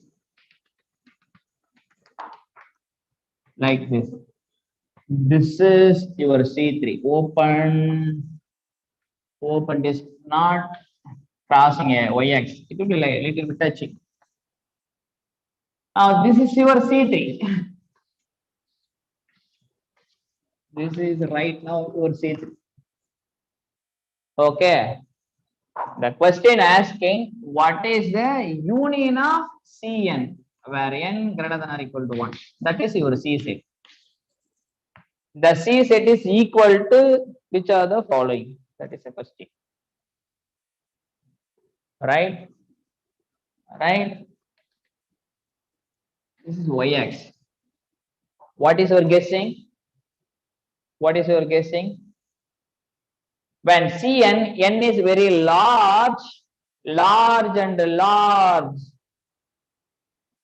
like this. This is your C3 open disk, not crossing a y-axis. It will be like a little bit touching. Now this is your C3. This is right now your C3. Okay. The question asking what is the union of Cn where n greater than or equal to 1. That is your C set. The C set is equal to which are the following. That is a question. Right? Right? This is y-axis. What is your guessing? What is your guessing? When Cn, n is very large, large and large,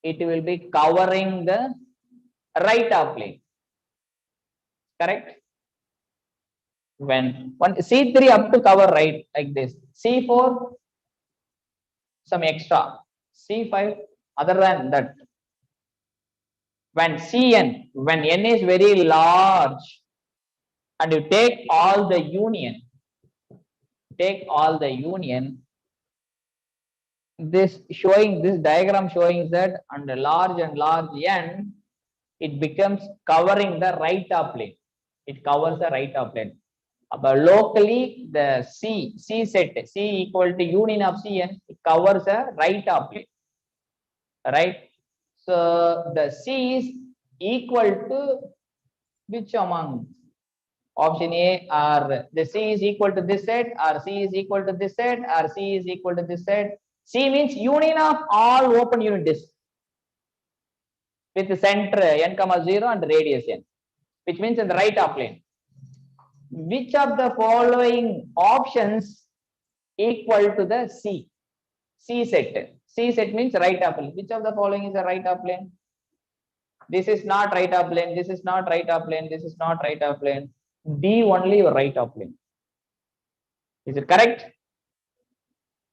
it will be covering the right half plane. Correct? When one C3 up to cover right like this, C4 some extra, C5 other than that. When Cn, when n is very large, and you take all the union, this diagram showing that under large and large n, it becomes covering the right half plane. It covers the right half plane. But locally, the C set, C equal to union of Cn, it covers the right half plane. Right? So the C is equal to which among? Option A, or the C is equal to this set, or C is equal to this set, or C is equal to this set. C means union of all open unit disks with the center n comma 0 and radius n, which means in the right half plane. Which of the following options equal to the C? C set. C set means right half plane. Which of the following is the right half plane? This is not right half plane. This is not right half plane. This is not right half plane. D only your right half plane. Is it correct?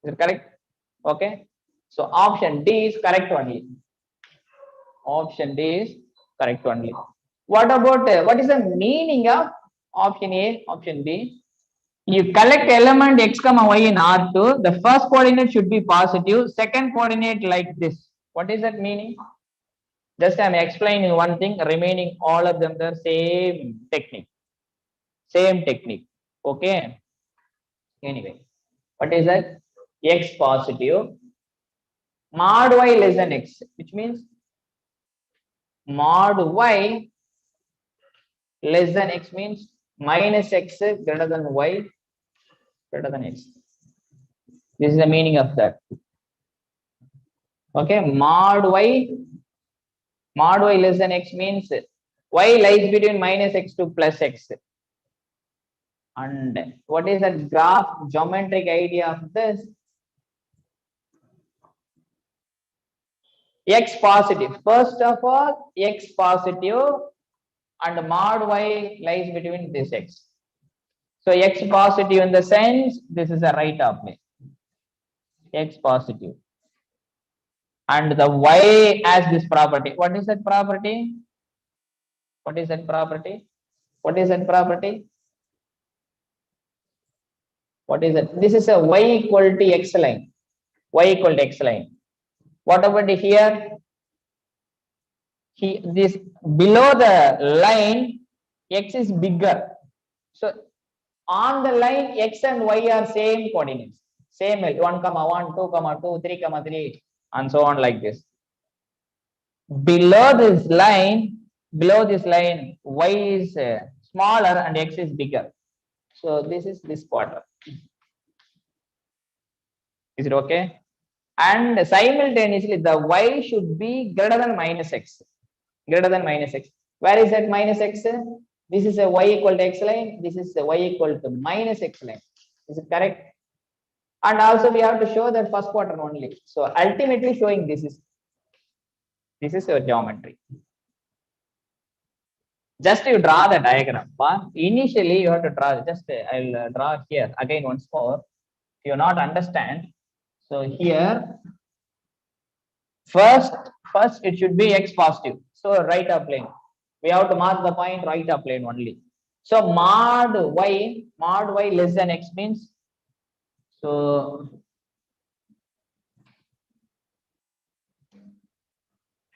Is it correct? Okay. So option D is correct only. Option D is correct only. What about what is the meaning of option A, option B? You collect element x comma y in R2. The first coordinate should be positive. Second coordinate like this. What is that meaning? Just I am explaining one thing. Remaining all of them the same technique. Same technique. Okay. Anyway, what is that? X positive. Mod y less than x, which means mod y less than x means minus x greater than y greater than x. This is the meaning of that. Okay, mod y less than x means y lies between minus x to plus x. And what is that graph geometric idea of this? X positive. First of all, x positive and mod y lies between this x. So x positive in the sense this is a right half plane. X positive. And the y has this property. What is that property? What is that property? What is that property? What is it? This is a y equal to x line. Y equal to x line. What about here? This below the line, x is bigger. So on the line, x and y are same coordinates. Same 1, 1, 2, 2, 3, 3, and so on like this. Below this line, y is smaller and x is bigger. So this is this quarter. Is it okay? And simultaneously, the y should be greater than minus x. Greater than minus x. Where is that minus x? This is a y equal to x line. This is a y equal to minus x line. Is it correct? And also we have to show that first quadrant only. So ultimately showing this is your geometry. Just you draw the diagram. Initially you have to draw. Just I'll draw here again once more. If you not understand. So here first it should be x positive. So right half plane. We have to mark the point right half plane only. So mod y less than x means so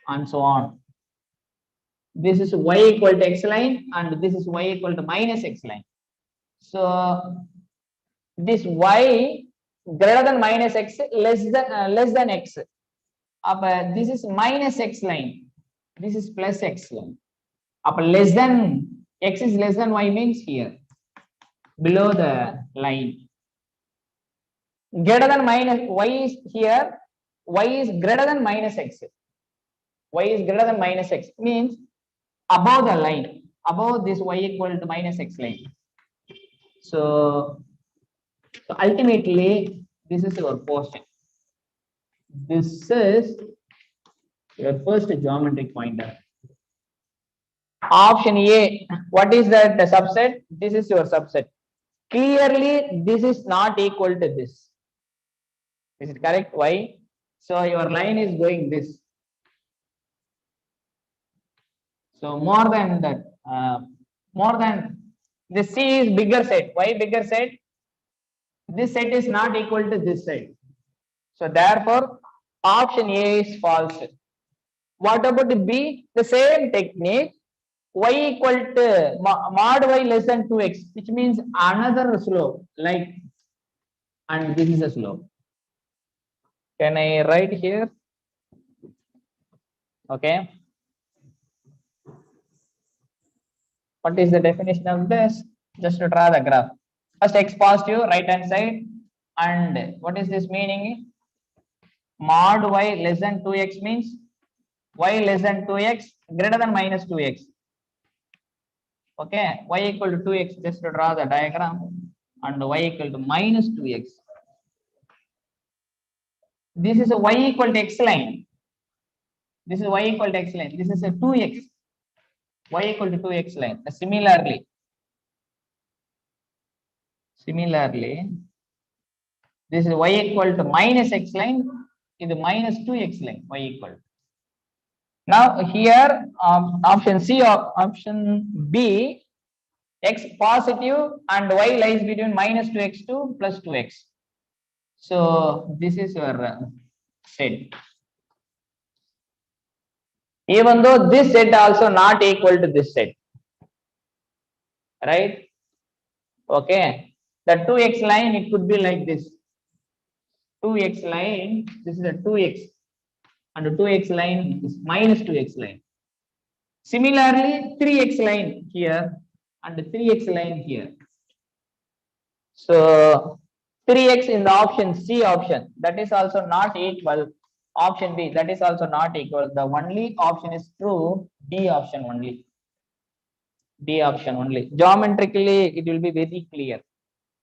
and so on. This is y equal to x line and this is y equal to minus x line. So this y greater than minus x less than x. This is minus x line. This is plus x line. Less than x is less than y means here below the line. Greater than minus y is here. Y is greater than minus x. y is greater than minus x means above the line, above this y equal to minus x line. So ultimately, this is your portion. This is your first geometric pointer. Option A, what is that subset? This is your subset. Clearly, this is not equal to this. Is it correct? Why? So your line is going this. So more than that, more than the C is bigger set. Why bigger set? This set is not equal to this set. So therefore, option A is false. What about the B? The same technique. Y equal to mod y less than 2x, which means another slope, like, and this is a slope. Can I write here? Okay. What is the definition of this? Just to draw the graph. First x positive, right hand side, and what is this meaning? Mod y less than 2x means y less than 2x greater than minus 2x. Okay, y equal to 2x, just to draw the diagram, and y equal to minus 2x. This is a y equal to x line. This is y equal to x line. This is a 2x. Y equal to 2x line. Similarly, this is y equal to minus x line. In the minus 2x line, y equal. Now here, option C or option B, x positive and y lies between minus 2x to plus 2x. So this is your set. Even though this set also not equal to this set, right? Okay, the 2x line, it could be like this. 2x line, this is a 2x, and the 2x line is minus 2x line. Similarly, 3x line here and the 3x line here. So 3x in the option C option, that is also not equal. Option B, that is also not equal. The only option is true, D option only. D option only. Geometrically, it will be very clear.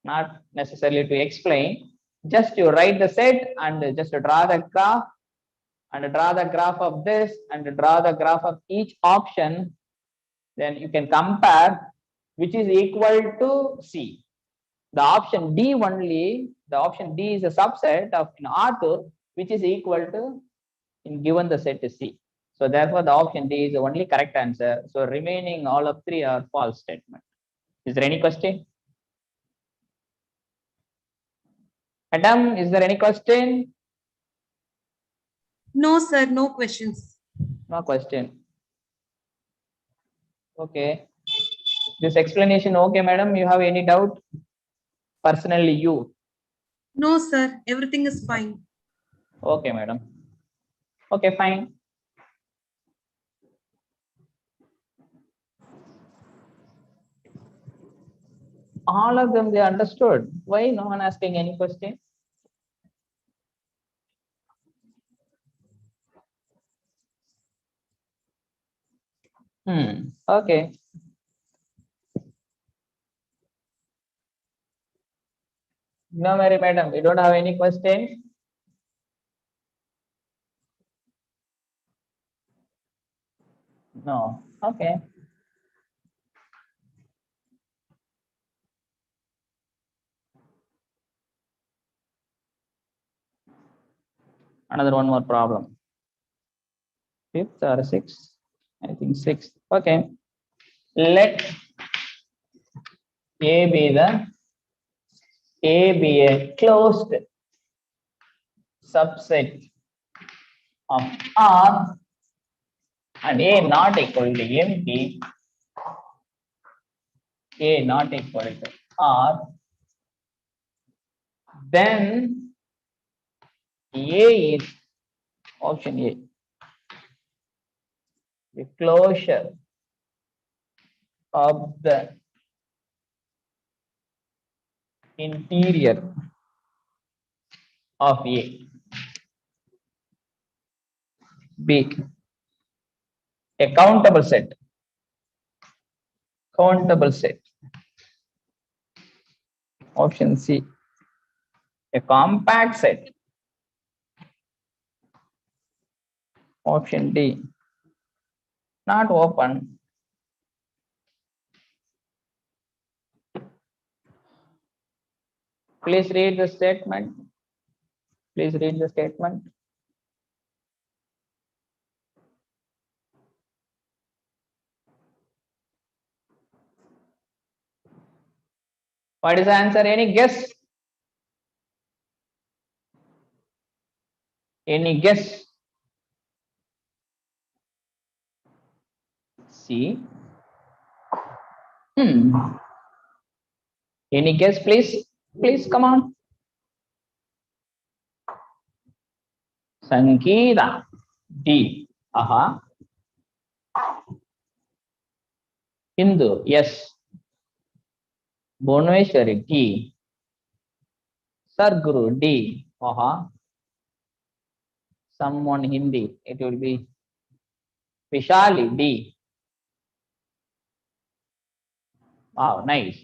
Not necessarily to explain. Just you write the set and just draw the graph, and draw the graph of this and draw the graph of each option. Then you can compare which is equal to C. The option D only, the option D is a subset of in R2, which is equal to in given the set is C. So therefore the option D is the only correct answer. So remaining all of three are false statement. Is there any question? Madam, is there any question? No, sir, no questions. No question. Okay. This explanation okay, madam? You have any doubt? Personally, you? No, sir, everything is fine. Okay, madam. Okay, fine. All of them they understood. Why no one asking any question? Okay. No, Mary madam, you don't have any question? No. Okay. Another one more problem. Fifth or sixth? I think sixth. Okay. Let A be a closed subset of R and A not equal to empty. A not equal to R. Then A is option A. The closure of the interior of A. B. A countable set. Countable set. Option C. A compact set. Option D. Not open. Please read the statement. Please read the statement. What is the answer? Any guess? Any guess? C. Any guess, please? Please come on. Sangeeta. D. Aha. Hindu. Yes. Bhuvneshwari. D. Sarguru. D. Aha. Someone Hindi. It will be Vishali. D. Wow, nice.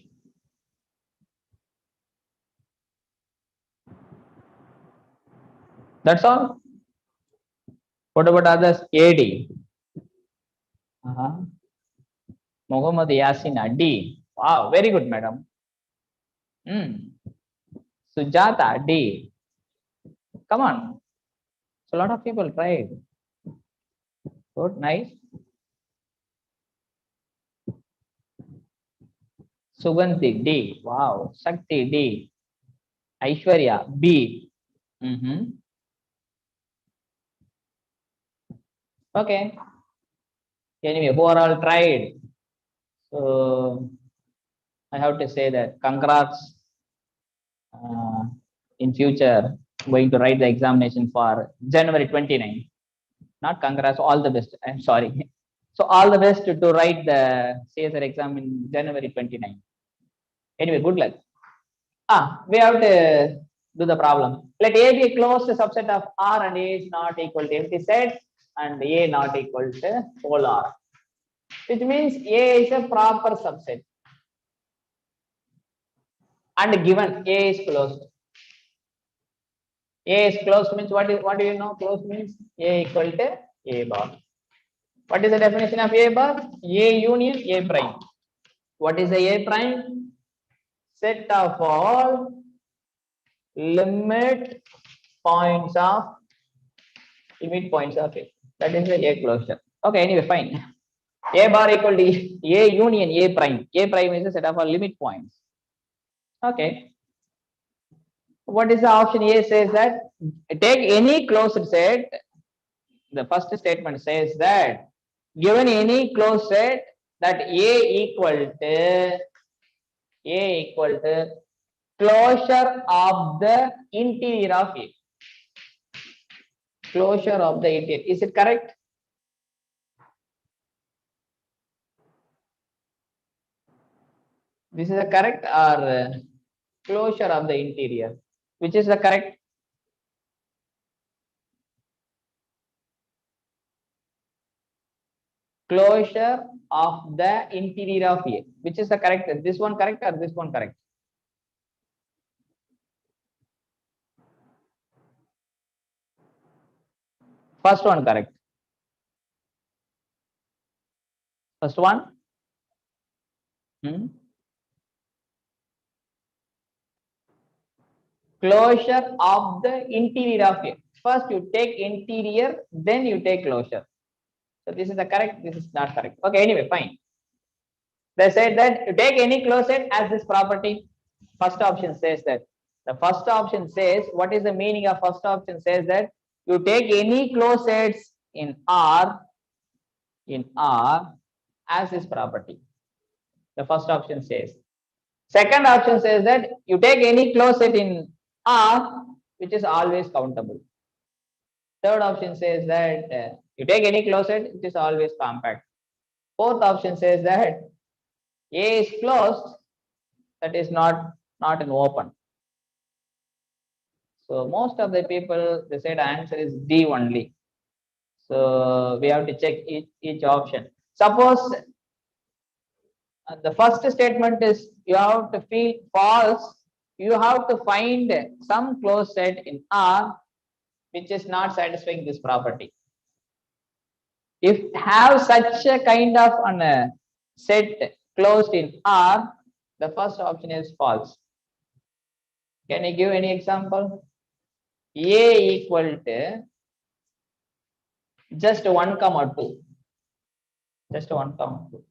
That's all. What about others? AD. Muhammad Yasina. D. Wow, very good, madam. Sujata. D. Come on. So a lot of people tried. Good, nice. Suganti. D. Wow. Shakti. D. Aishwarya. B. Okay. Anyway, who are all tried? So I have to say that congrats. In future, going to write the examination for January 29. Not congrats, all the best. I'm sorry. So all the best to write the CSIR exam in January 29. Anyway, good luck. We have to do the problem. Let A be a closed subset of R and A is not equal to empty set and A not equal to whole R, which means A is a proper subset. And given A is closed. A is closed means what do you know? Closed means A equal to A bar. What is the definition of A bar? A union A prime. What is the A prime? Set of all limit points of A. That is the A closure. Okay, anyway, fine. A bar equal to A union A prime. A prime is a set of all limit points. Okay. What is the option A says that take any closed set. The first statement says that given any closed set that A equal to closure of the interior of A. Closure of the interior. Is it correct? This is the correct or closure of the interior? Which is the correct? Closure of the interior of A. Which is the correct? This one correct or this one correct? First one correct. First one. Closure of the interior of A. First you take interior, then you take closure. So this is the correct, this is not correct. Okay, anyway, fine. They said that you take any closed set as this property. First option says that. The first option says, what is the meaning of first option says that you take any closed sets in R as this property. The first option says. Second option says that you take any closed set in R which is always countable. Third option says that you take any closed set which is always compact. Fourth option says that A is closed, that is not an open. So most of the people, they said answer is D only. So we have to check each option. Suppose the first statement is you have to feel false. You have to find some closed set in R which is not satisfying this property. If have such a kind of an set closed in R, the first option is false. Can you give any example? A equal to just 1 comma 2. Just 1 comma 2.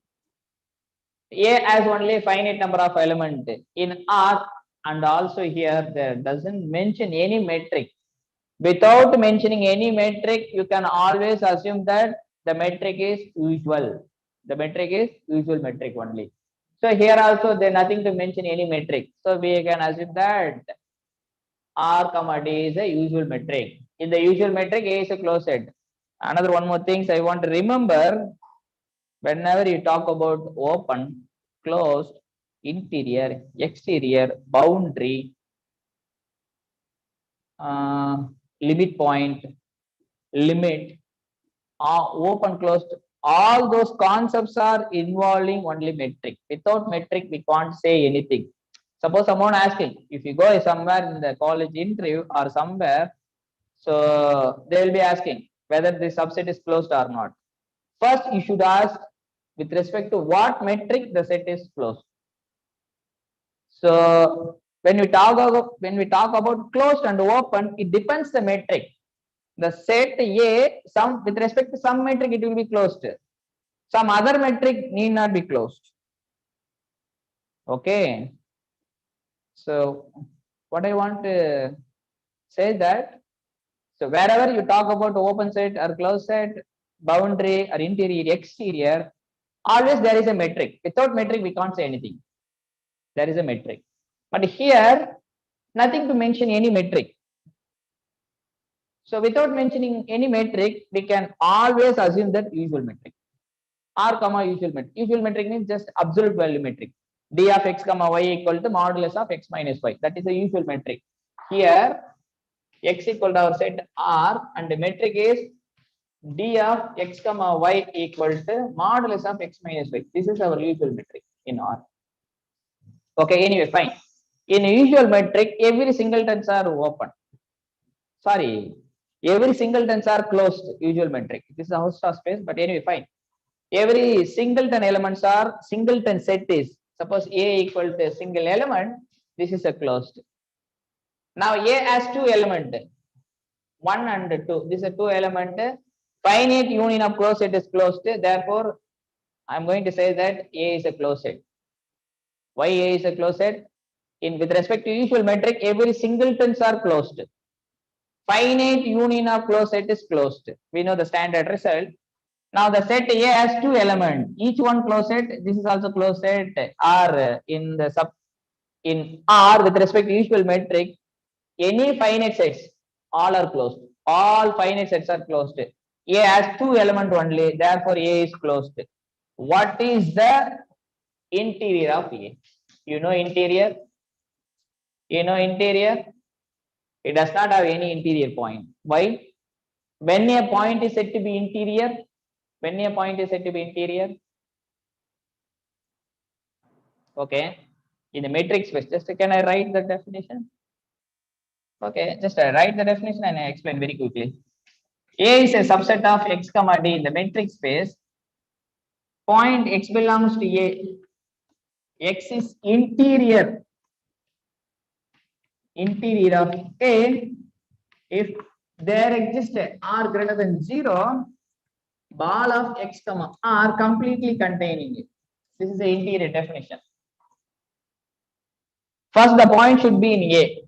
A has only finite number of elements in R, and also here there doesn't mention any metric. Without mentioning any metric, you can always assume that the metric is usual. The metric is usual metric only. So here also there nothing to mention any metric. So we can assume that R comma D is a usual metric. In the usual metric, A is a closed set. Another one more things I want to remember. Whenever you talk about open, closed, interior, exterior, boundary, limit point, limit, open, closed, all those concepts are involving only metric. Without metric, we can't say anything. Suppose someone asking, if you go somewhere in the college interview or somewhere, so they will be asking whether the subset is closed or not. First, you should ask with respect to what metric the set is closed. So when we talk about closed and open, it depends the metric. The set A, some with respect to some metric, it will be closed. Some other metric need not be closed. Okay. So what I want to say that, so wherever you talk about open set or closed set, boundary or interior, exterior, always there is a metric. Without metric, we can't say anything. There is a metric. But here, nothing to mention any metric. So without mentioning any metric, we can always assume that usual metric. R comma usual metric. Usual metric means just absolute value metric. D of x comma y equal to modulus of x minus y. That is the usual metric. Here, x equal to our set R, and the metric is D of x comma y equal to modulus of x minus y. This is our usual metric in R. Okay, anyway, fine. In usual metric, every singletons are open. Sorry, every singletons are closed. Usual metric. This is a host of space, but anyway, fine. Every singleton elements are singleton set is. Suppose A equal to a single element. This is a closed. Now A has two elements, 1 and 2. This is a 2 element. Finite union of closed set is closed. Therefore, I am going to say that A is a closed set. Why A is a closed set? In with respect to usual metric, every singletons are closed. Finite union of closed set is closed. We know the standard result. Now the set A has 2 elements. Each one closed set. This is also closed set. R in R with respect to usual metric, any finite sets, all are closed. All finite sets are closed. A has 2 elements only. Therefore, A is closed. What is the interior of A? You know interior? You know interior? It does not have any interior point. Why? When a point is said to be interior, when a point is said to be interior, okay, in the matrix space, just can I write the definition? Okay, just write the definition and I explain very quickly. A is a subset of x comma d in the matrix space. Point x belongs to A. X is interior of A. If there exists a R greater than 0, ball of x comma R completely containing it. This is the interior definition. First, the point should be in A.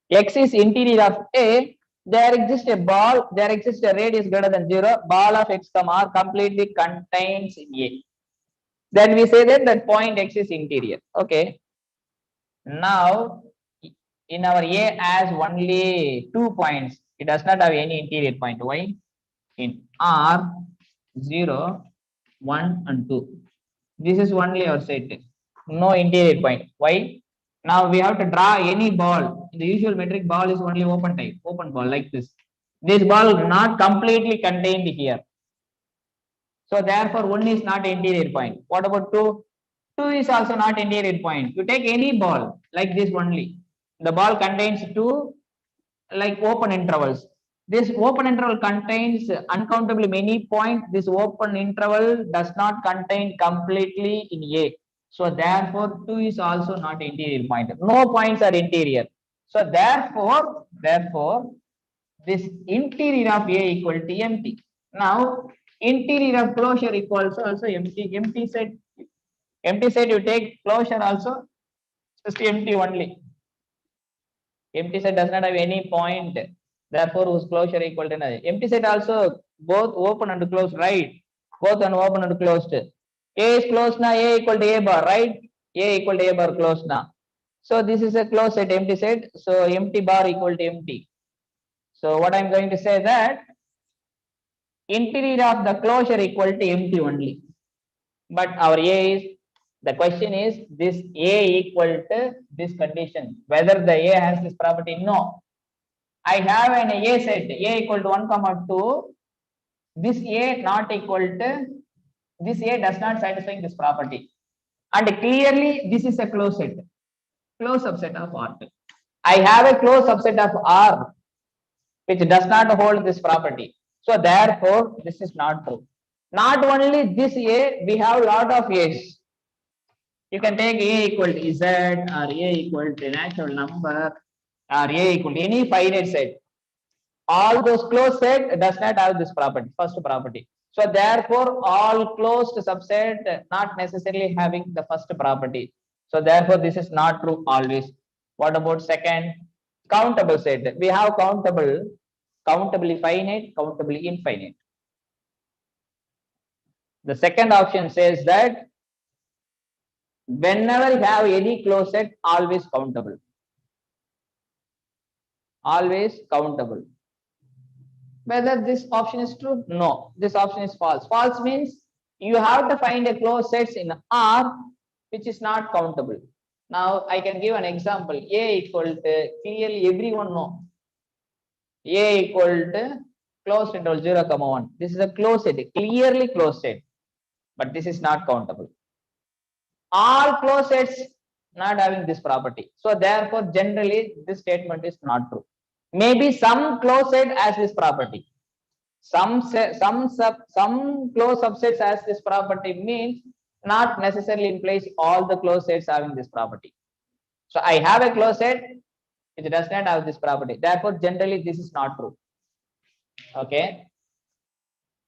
X is interior of A. There exists a ball, there exists a radius greater than 0, ball of x comma R completely contains A. Then we say that point X is interior. Okay. Now, in our A has only 2 points. It does not have any interior point. Why? In R, 0, 1 and 2. This is only our set. No interior point. Why? Now we have to draw any ball. In the usual metric, ball is only open type, open ball like this. This ball not completely contained here. So therefore 1 is not interior point. What about 2? 2 is also not interior point. You take any ball like this only. The ball contains 2 like open intervals. This open interval contains uncountably many points. This open interval does not contain completely in A. So therefore 2 is also not interior point. No points are interior. So therefore this interior of A equal to empty. Now interior of closure equals also empty. Empty set you take closure also just empty only. Empty set does not have any point. Therefore, whose closure equal to nothing. Empty set also both open and closed, right? Both and open and closed. A is closed now, A equal to A bar, right? A equal to A bar closed now. So this is a closed set, empty set. So empty bar equal to empty. So what I'm going to say that interior of the closure equal to empty only. But our A is, the question is this A equal to this condition, whether the A has this property. No, I have an A set A equal to 1, 2. This A not equal to this A does not satisfy this property, and clearly this is a closed set, closed subset of R2. I have a closed subset of R which does not hold this property. So therefore this is not true. Not only this A, we have lot of A's. You can take A equal to Z or A equal to natural number or A equal to any finite set. All those closed set does not have this property, first property. So therefore all closed subset not necessarily having the first property. So therefore this is not true always. What about second? Countable set. We have countable, countably finite, countably infinite. The second option says that whenever you have any closed set, always countable. Always countable. Whether this option is true? No, this option is false. False means you have to find a closed sets in R which is not countable. Now I can give an example. A equal to, clearly everyone know. A equal to closed interval 0, 1. This is a closed set, clearly closed set, but this is not countable. All closed sets not having this property. So therefore generally this statement is not true. Maybe some closed set has this property. Some closed subsets has this property means not necessarily implies all the closed sets having this property. So I have a closed set which does not have this property. Therefore generally this is not true. Okay.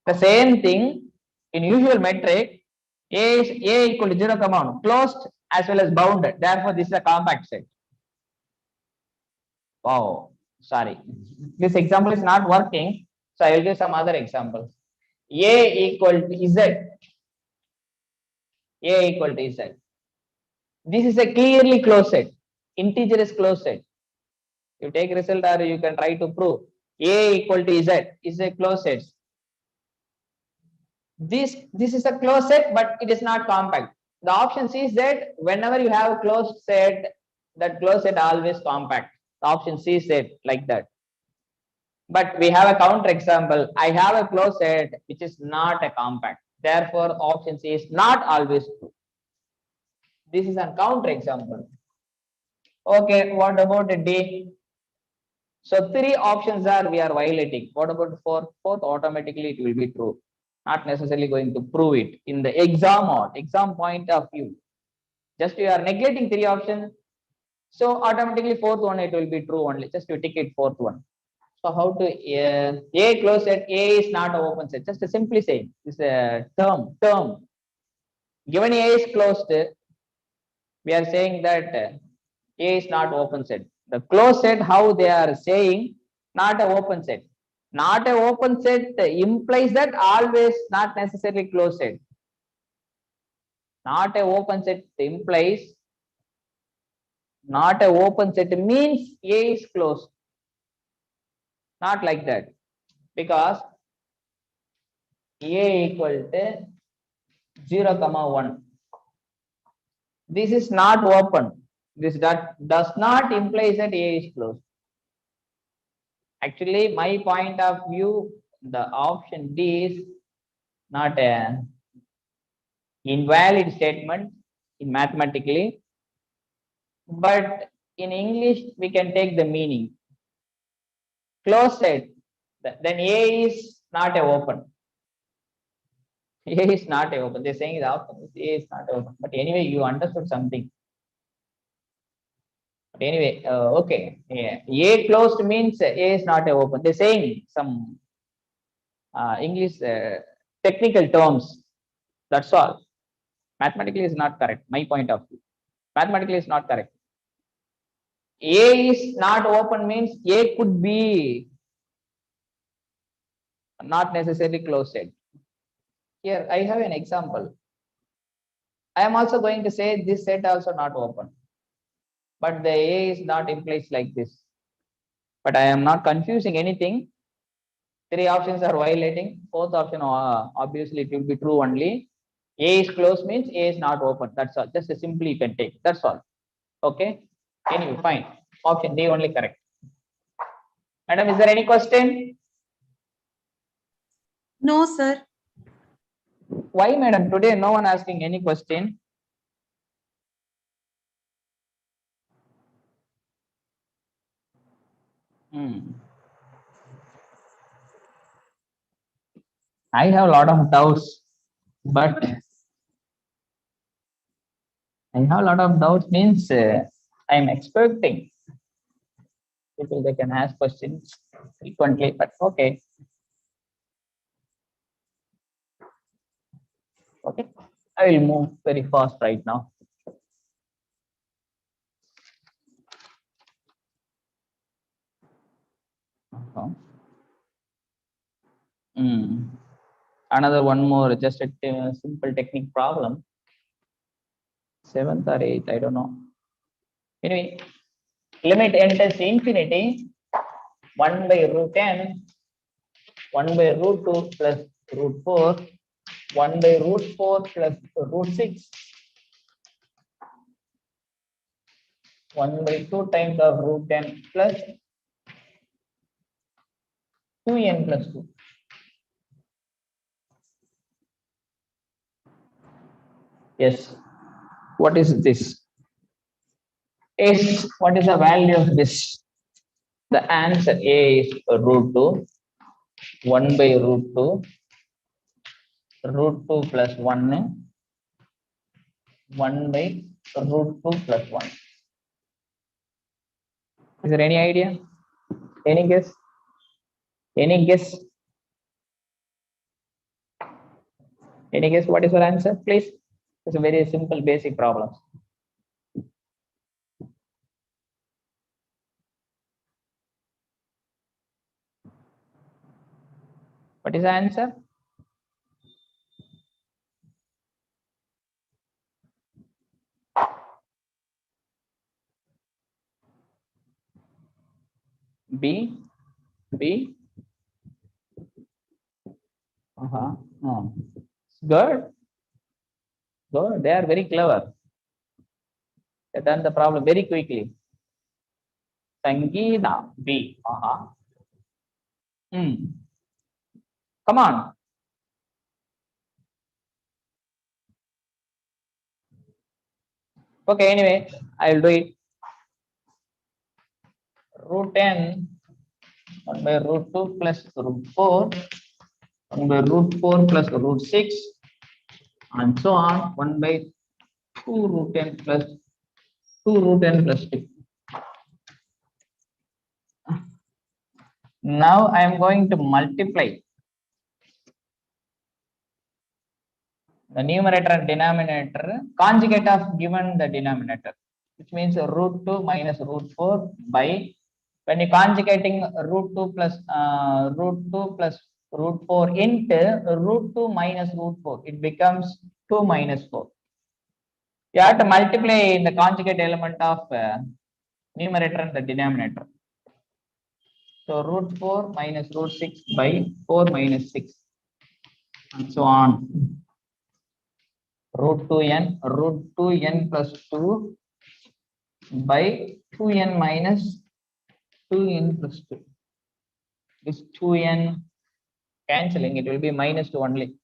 The same thing in usual metric, A is A equal to 0, 1, closed as well as bounded. Therefore this is a compact set. Wow, sorry, this example is not working, so I will give some other examples. A equal to Z. A equal to Z. This is a clearly closed set, integer is closed set. You take result or you can try to prove. A equal to Z is a closed set. This is a closed set, but it is not compact. The option C is that whenever you have a closed set, that closed set always compact. The option C is that like that. But we have a counter example. I have a closed set which is not a compact. Therefore, option C is not always true. This is a counter example. Okay, what about D? So 3 options are we are violating. What about 4? 4th automatically it will be true. Not necessarily going to prove it in the exam point of view. Just you are neglecting 3 options. So automatically 4th one it will be true only. Just you tick it 4th one. So how to A closed set, A is not an open set. Just simply saying this is a term. Given A is closed, we are saying that A is not open set. The closed set, how they are saying, not an open set. Not an open set implies that always not necessarily closed set. Not an open set implies, not an open set means A is closed. Not like that, because A equal to 0, 1. This is not open. This does not imply that A is closed. Actually, my point of view, the option D is not a invalid statement in mathematically, but in English we can take the meaning. Closed, then A is not a open. A is not a open. They're saying the option is A is not open. But anyway, you understood something. But anyway, okay. Yeah. A closed means A is not a open. They're saying some English technical terms. That's all. Mathematically is not correct. My point of view. Mathematically is not correct. A is not open means A could be not necessarily closed set. Here I have an example. I am also going to say this set also not open, but the A is not in place like this. But I am not confusing anything. Three options are violating. Fourth option, obviously it will be true only. A is closed means A is not open. That's all. Just simply you can take. That's all. Okay. Anyway, fine. Option D only correct. Madam, is there any question? No, sir. Why, madam? Today no one asking any question. I have a lot of doubts, but I have a lot of doubts means I'm expecting people they can ask questions frequently, but okay. Okay, I will move very fast right now. Another one more, just a simple technique problem. 7th or 8th, I don't know. Anyway, limit n tends to infinity, 1 by root n, 1 by root 2 plus root 4, 1 by root 4 plus root 6, 1 by 2 times of root n plus 2n plus 2. Yes. What is this? Is what is the value of this? The answer A is root 2, 1 by root 2, root 2 plus 1, 1 by root 2 plus 1. Is there any idea? Any guess? Any guess? Any guess what is your answer, please? It's a very simple basic problem. What is the answer? B. B. Oh. Good. Good. They are very clever. They done the problem very quickly. Sangeeta. B. Come on. Okay, anyway, I will do it. Root n, 1 by root 2 plus root 4, 1 by root 4 plus root 6, and so on, 1 by 2 root n plus 2 root n plus 2. Now I am going to multiply the numerator and denominator, conjugate of given the denominator, which means root 2 minus root 4 by, when you conjugating root 2 plus root 4 into root 2 minus root 4, it becomes 2 minus 4. You have to multiply in the conjugate element of numerator and the denominator. So root 4 minus root 6 by 4 minus 6, and so on. Root 2n plus 2 by 2n minus 2n plus 2. this 2n cancelling, it will be minus 2 only.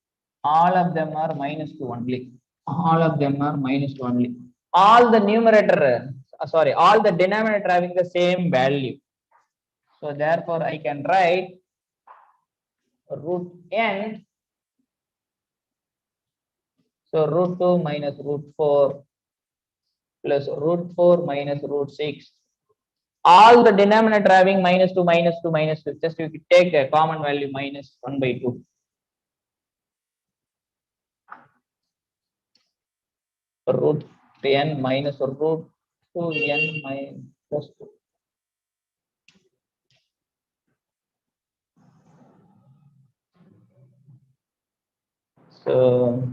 All of them are minus 2 only. All of them are minus 2 only. All the numerator, sorry, all the denominator having the same value. So therefore I can write root n. So root 2 minus root 4 plus root 4 minus root 6. All the denominator having minus 2, minus 2, minus 2. Just you take a common value minus 1 by 2. Root n minus root 2n minus 2. So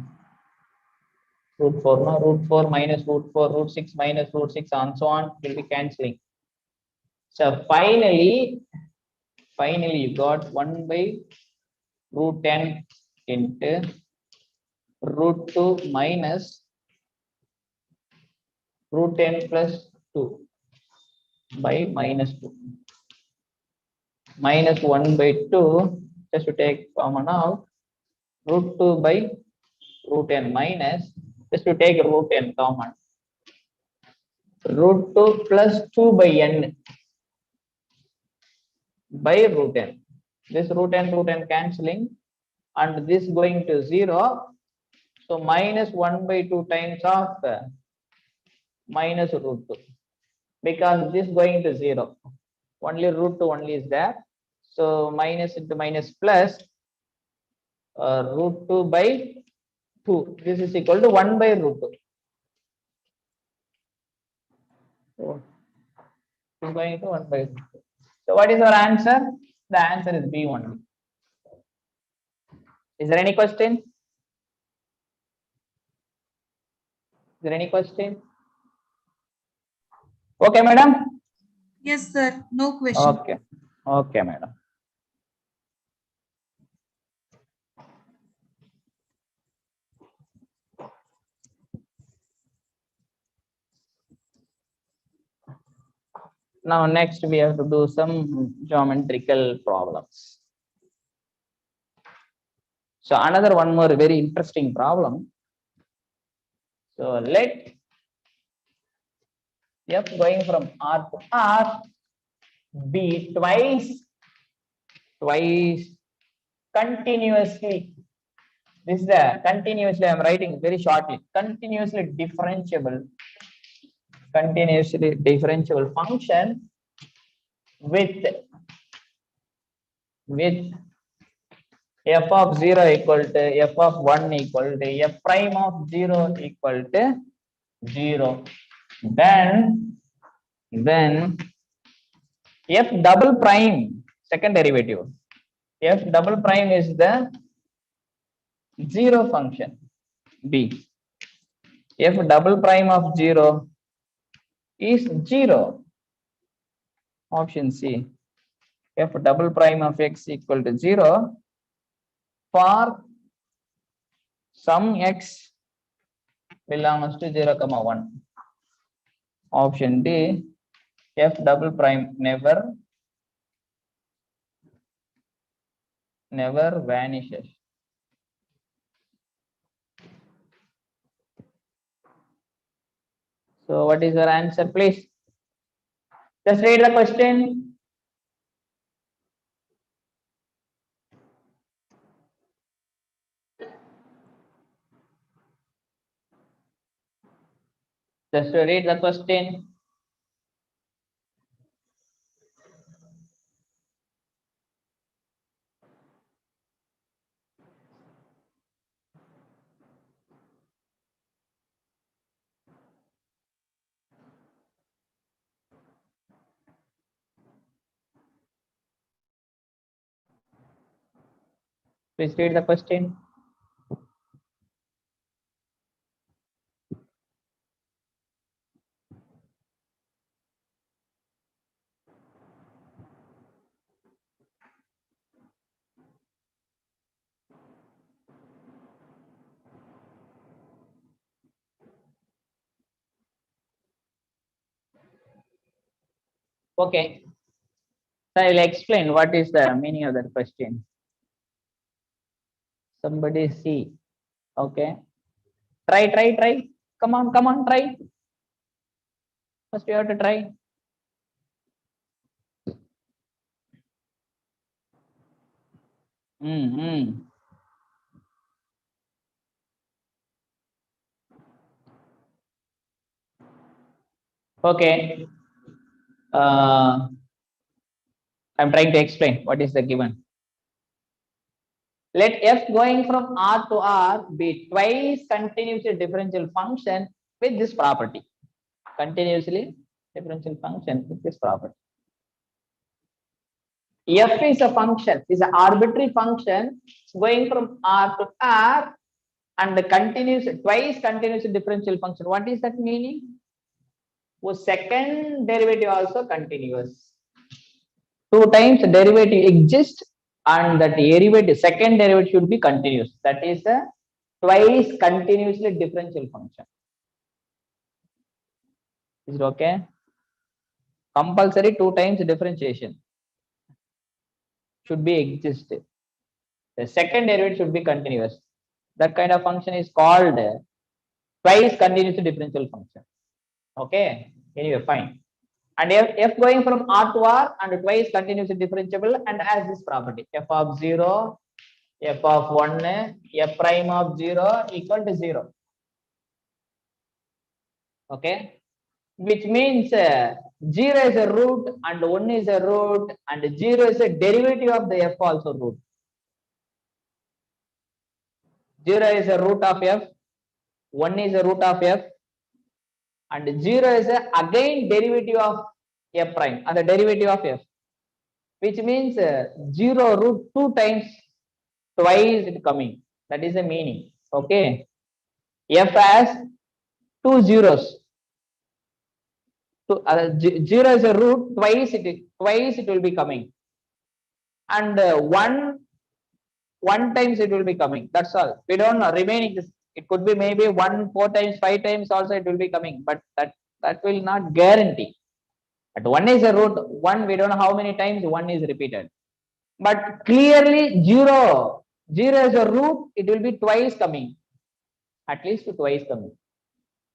root 4, no, root 4 minus root 4, root 6 minus root 6, and so on will be cancelling. So finally you got 1 by root 10 into root 2 minus root 10 plus 2 by minus 2. Minus 1 by 2, just to take common out, root 2 by root n minus, just to take root n common, root 2 plus 2 by n by root n. This root n cancelling, and this going to 0. So minus 1 by 2 times of minus root 2, because this going to 0. Only root 2 only is there. So minus into minus plus root 2 by 2. This is equal to 1 by root 2. So this is going to 1 by root 2. So what is our answer? The answer is B only. Is there any question? Is there any question? Okay, madam? Yes, sir. No question. Okay. Okay, madam. Now next we have to do some geometrical problems. So another one more very interesting problem. So let f going from R to R be twice continuously. This is the continuously, I am writing very shortly. Continuously differentiable function with f of 0 equal to f of 1 equal to f prime of 0 equal to 0. Then f double prime, second derivative, f double prime is the 0 function b. F double prime of 0 is 0. Option C. F double prime of x equal to 0 for some x belongs to 0, 1. Option D. F double prime never vanishes. So what is your answer, please? Just read the question. Just read the question. Please read the question. Okay. So I'll explain what is the meaning of that question. Somebody see. Okay. Try. Come on, try. First you have to try. Okay. I'm trying to explain what is the given. Let f going from R to R be twice continuously differential function with this property. Continuously differential function with this property. F is a function, is an arbitrary function going from R to R and the twice continuous differential function. What is that meaning? Whose second derivative also continuous. Two times derivative exists and that derivative, second derivative should be continuous. That is a twice continuously differential function. Is it okay? Compulsory two times differentiation should be exist. The second derivative should be continuous. That kind of function is called twice continuous differential function. Okay, anyway, fine. And f going from R to R and twice continuously differentiable and has this property f of 0, f of 1, f prime of 0 equal to 0. Okay, which means 0 is a root and 1 is a root and 0 is a derivative of the f also root. 0 is a root of f, 1 is a root of f, and 0 is a again derivative of f prime and the derivative of f, which means 0 root 2 times twice it coming. That is the meaning. Okay, f has two zeros. So 0 is a root, twice it will be coming, and one times it will be coming. That's all. We don't know remaining. It could be maybe 1 4 times 5 times also it will be coming, but that will not guarantee. But 1 is a root, 1 we don't know how many times 1 is repeated. But clearly 0 is a root, it will be twice coming, at least twice coming.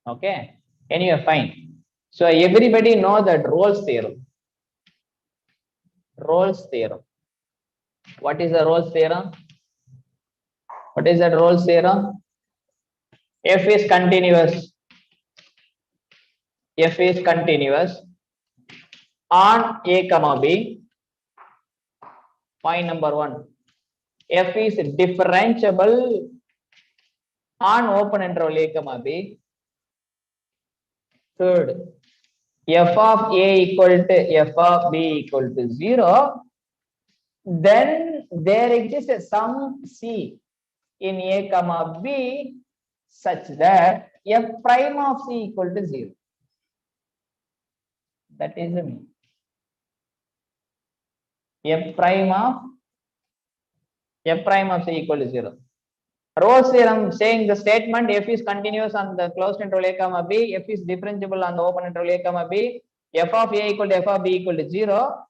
Okay, anyway, fine. So everybody know that Rolle's theorem. Rolle's theorem. What is the Rolle's theorem? What is that Rolle's theorem? F is continuous. F is continuous on A comma B. Point number 1. F is differentiable on open interval A comma B. Third, f of A equal to f of B equal to 0. Then there exists some C in A comma B such that f prime of C equal to 0. That is the mean. F prime of C equal to 0. Rolle's theorem saying the statement f is continuous on the closed interval A comma B, f is differentiable on the open interval A comma B, f of A equal to f of B equal to 0.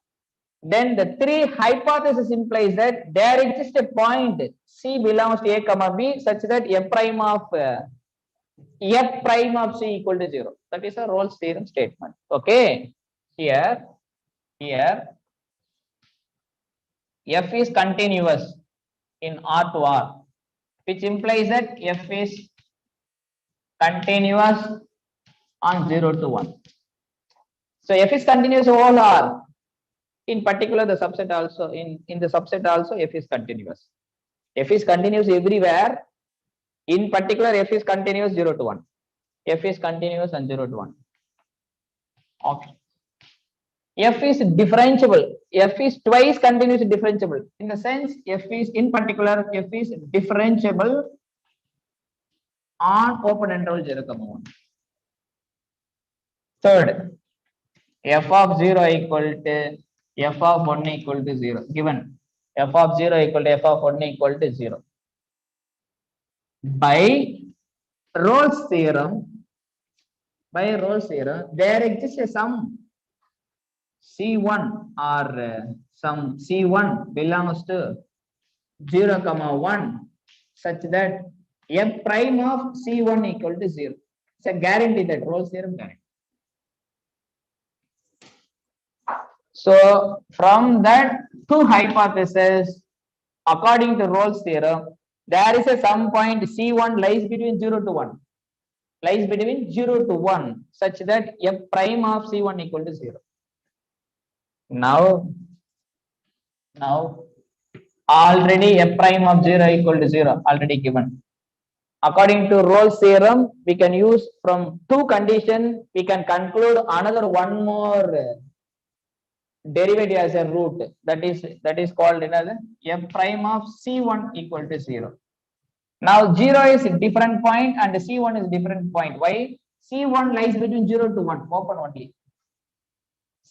Then the three hypothesis implies that there exists a point C belongs to A comma B such that f prime of C equal to 0. That is a Rolle's theorem statement. Okay, here f is continuous in R to R, which implies that f is continuous on 0 to 1. So f is continuous all R. In particular, the subset also in the subset also f is continuous. F is continuous everywhere. In particular, f is continuous 0 to 1. F is continuous on 0 to 1. Okay. F is differentiable. F is twice continuous differentiable. In the sense, f is in particular f is differentiable on open interval 0, 1. Third, f of 0 equal to f of 1 equal to 0. Given f of 0 equal to f of 1 equal to 0. By Rolle's theorem, there exists C1 or some C1 belongs to 0 comma 1 such that f prime of C1 equal to 0. It's a guarantee, that Rolle's theorem guarantee. So from that two hypotheses, according to Rolle's theorem, there is a some point C1 lies between 0 to 1, lies between 0 to 1 such that f prime of C1 equal to 0. Now already f prime of 0 equal to 0 already given. According to Rolle's theorem, we can use from two conditions, we can conclude another one more derivative as a root, that is called another f prime of C1 equal to 0. Now 0 is a different point and C1 is different point. Why? C1 lies between 0 to 1, open only.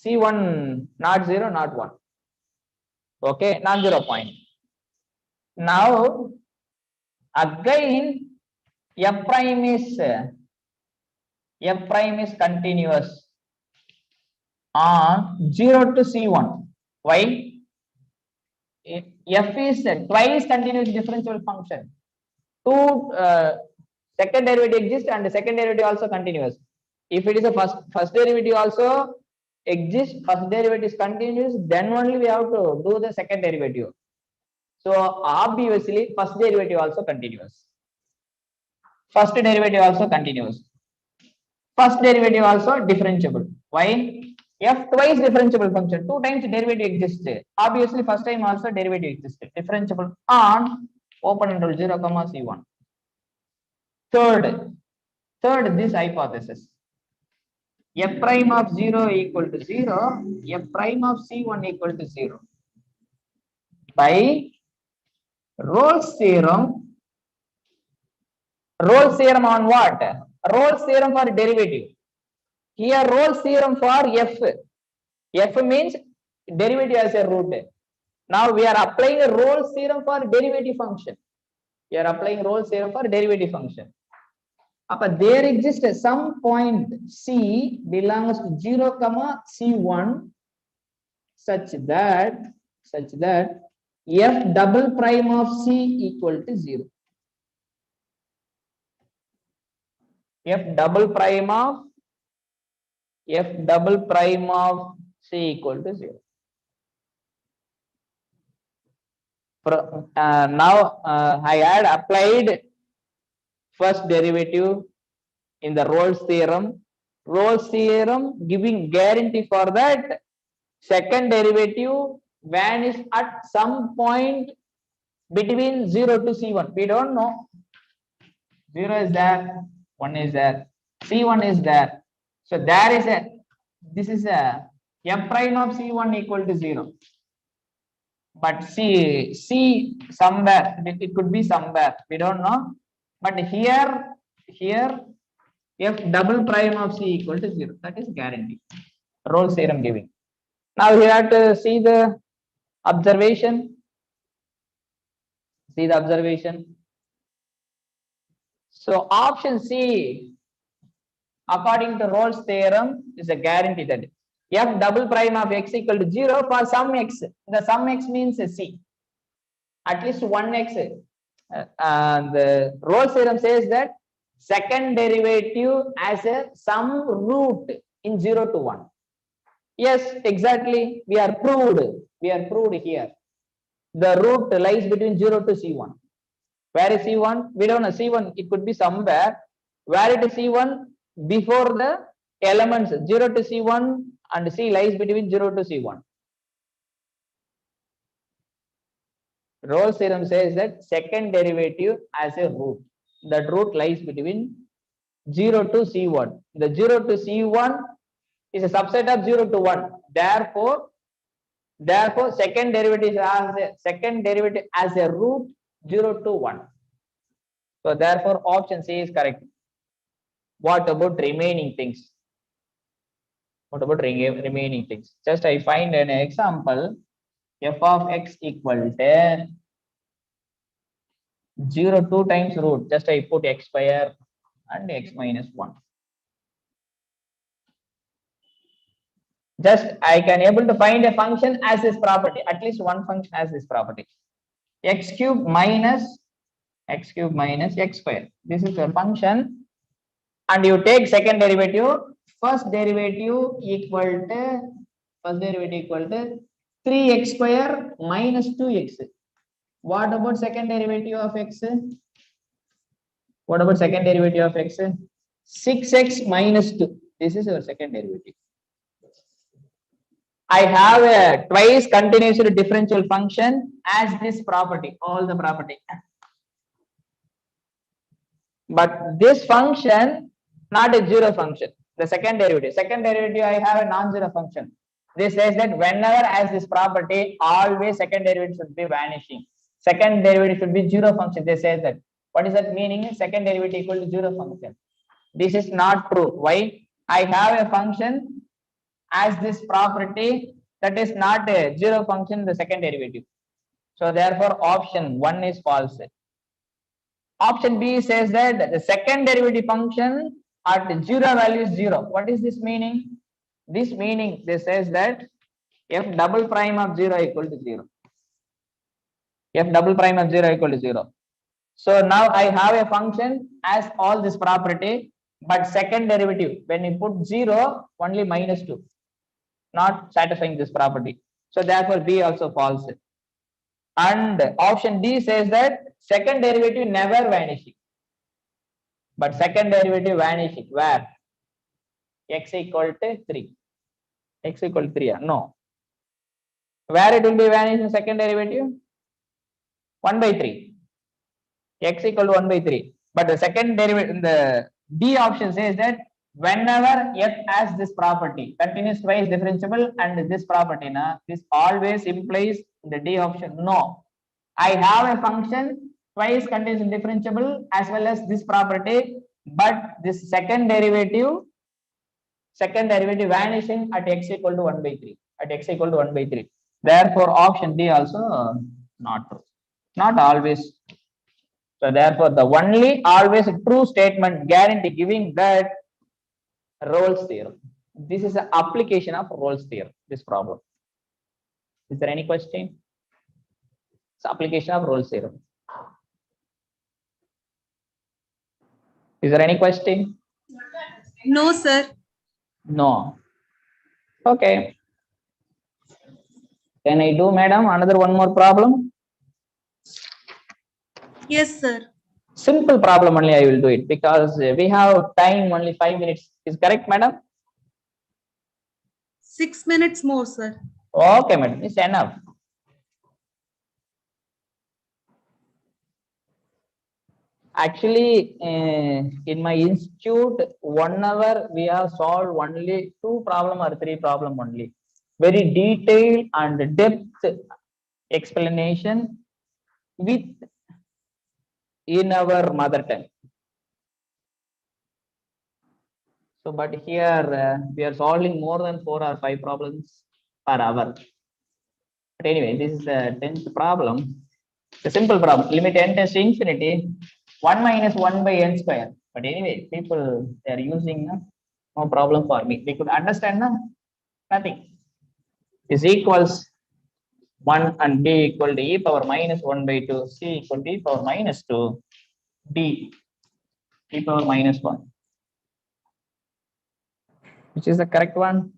C1 not 0, not 1. Okay, non-zero point. Now again f prime is continuous on 0 to C1. Why? F is twice continuous differential function. Two second derivative exists and the second derivative also continuous. If it is a first derivative also exists, first derivative is continuous, then only we have to do the second derivative. So obviously first derivative also continuous. First derivative also continuous. First derivative also differentiable. Why? F twice differentiable function, two times derivative exists. Obviously first time also derivative exists. Differentiable on open interval 0 comma C1. Third this hypothesis. F prime of 0 equal to 0, f prime of C1 equal to 0. By Rolle's theorem. Rolle's theorem on what? Rolle's theorem for derivative. Here Rolle's theorem for f. F means derivative as a root. Now we are applying a Rolle's theorem for derivative function. We are applying Rolle's theorem for derivative function. But there exists some point C belongs to 0 comma C1 such that f double prime of C equal to 0. F double prime of C equal to 0. Now I had applied first derivative in the Rolle's theorem. Rolle's theorem giving guarantee for that second derivative vanish at some point between 0 to C1. We don't know. 0 is there, 1 is there, C1 is there. So there is this is a f prime of C1 equal to 0. But C somewhere, it could be somewhere, we don't know. But here f double prime of C equal to 0. That is guarantee. Rolle's theorem giving. Now you have to see the observation. See the observation. So option C, according to Rolle's theorem, is a guarantee that f double prime of x equal to 0 for some x. The some x means C. At least one x. And the Rolle's theorem says that second derivative as a some root in 0 to 1. Yes, exactly. We are proved here. The root lies between 0 to C1. Where is C1? We don't know. C1, it could be somewhere. Where it is C1? Before the elements 0 to C1 and C lies between 0 to C1. Rolle's theorem says that second derivative as a root. That root lies between 0 to C1. The 0 to C1 is a subset of 0 to 1. Therefore second derivative as a root 0 to 1. So therefore option C is correct. What about remaining things? Just I find an example. F of x equal to 0 2 times root. Just I put x square and x minus 1. Just I can able to find a function as this property, at least one function as this property. X cube minus x square. This is a function, and you take second derivative. First derivative equal to 3x square minus 2x. What about second derivative of x? What about second derivative of x? 6x minus 2. This is your second derivative. I have a twice continuously differential function as this property, all the property. But this function, not a zero function. The second derivative, I have a non-zero function. This says that whenever as this property, always second derivative should be vanishing. Second derivative should be zero function. They say that. What is that meaning? Second derivative equal to zero function. This is not true. Why? I have a function as this property that is not a zero function, the second derivative. So therefore option 1 is false. Option B says that the second derivative function at zero value is 0. What is this meaning? This meaning, this says that f double prime of 0 equal to 0. F double prime of 0 equal to 0. So now I have a function as all this property, but second derivative, when you put 0, only minus 2, not satisfying this property. So therefore B also false. And option D says that second derivative never vanishing, but second derivative vanishing where x equal to 3. X equal to 3. No. Where it will be vanishing second derivative? 1 by 3. X equal to 1 by 3. But the second derivative in the D option says that whenever f has this property, continuous twice differentiable and this property, this always implies the D option. No. I have a function twice continuous differentiable as well as this property, but this second derivative vanishing at x equal to 1 by 3. At x equal to 1 by 3. Therefore, option D also not true. Not always. So therefore, the only always true statement guarantee giving that Rolle's theorem. This is an application of Rolle's theorem. This problem. Is there any question? It's application of Rolle's theorem. Is there any question? No, sir. No. Okay. Can I do, madam, another one more problem? Yes, sir. Simple problem only I will do it because we have time only 5 minutes. Is correct, madam? 6 minutes more, sir. Okay, madam. It's enough. Actually, in my institute, 1 hour we have solved only 2 problem or 3 problem only. Very detailed and depth explanation with in our mother tongue. So, but here we are solving more than 4 or 5 problems per hour. But anyway, this is the 10th problem. It's a simple problem. Limit n tends to infinity. 1 minus 1 by n square. But anyway, people they are using no problem for me. They could understand nothing. Is equals 1 and b equal to e power minus 1 by 2, c equal to e power minus 2, d e power minus 1. Which is the correct one?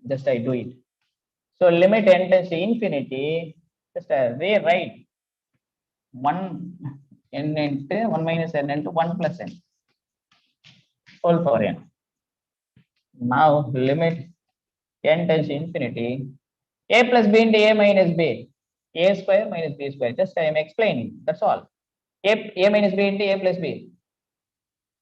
Just I do it. So limit n tends to infinity. Just rewrite 1 n into 1 minus n into 1 plus n whole power n. Now limit n tends to infinity. A plus b into a minus b. A square minus b square. Just I am explaining. That's all. A minus b into a plus b.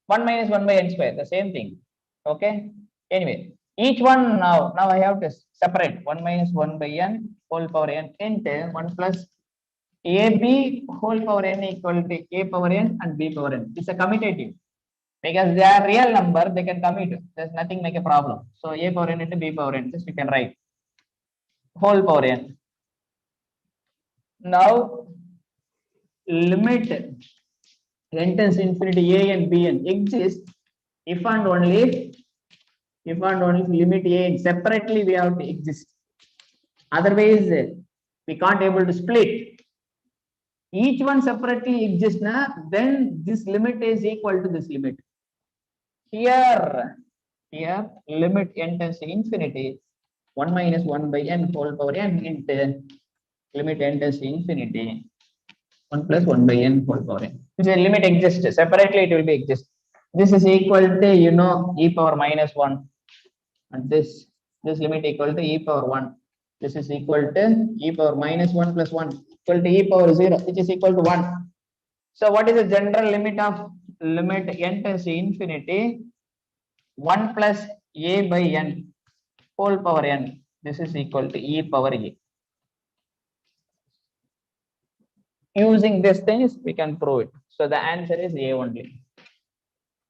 1 minus 1 by n square. The same thing. Okay. Anyway, each one now I have to separate 1 minus 1 by n whole power n into 1 plus ab whole power n equal to a power n and b power n. It's a commutative because they are real number, they can commute. There's nothing like a problem. So a power n into b power n, just you can write whole power n. Now limit n tends to infinity a and b n exist if and only if If and only if limit A separately we have to exist. Otherwise, we can't able to split. Each one separately exists, then this limit is equal to this limit. Here limit n tends to infinity. 1 minus 1 by n whole power n into limit n tends to infinity. 1 plus 1 by n whole power n. If the limit exists separately, it will be exist. This is equal to e power minus 1, and this limit equal to e power 1. This is equal to e power minus 1 plus 1 equal to e power 0, which is equal to 1. So what is the general limit of limit n tends to infinity? 1 plus a by n whole power n. This is equal to e power a. Using these things, we can prove it. So the answer is a only.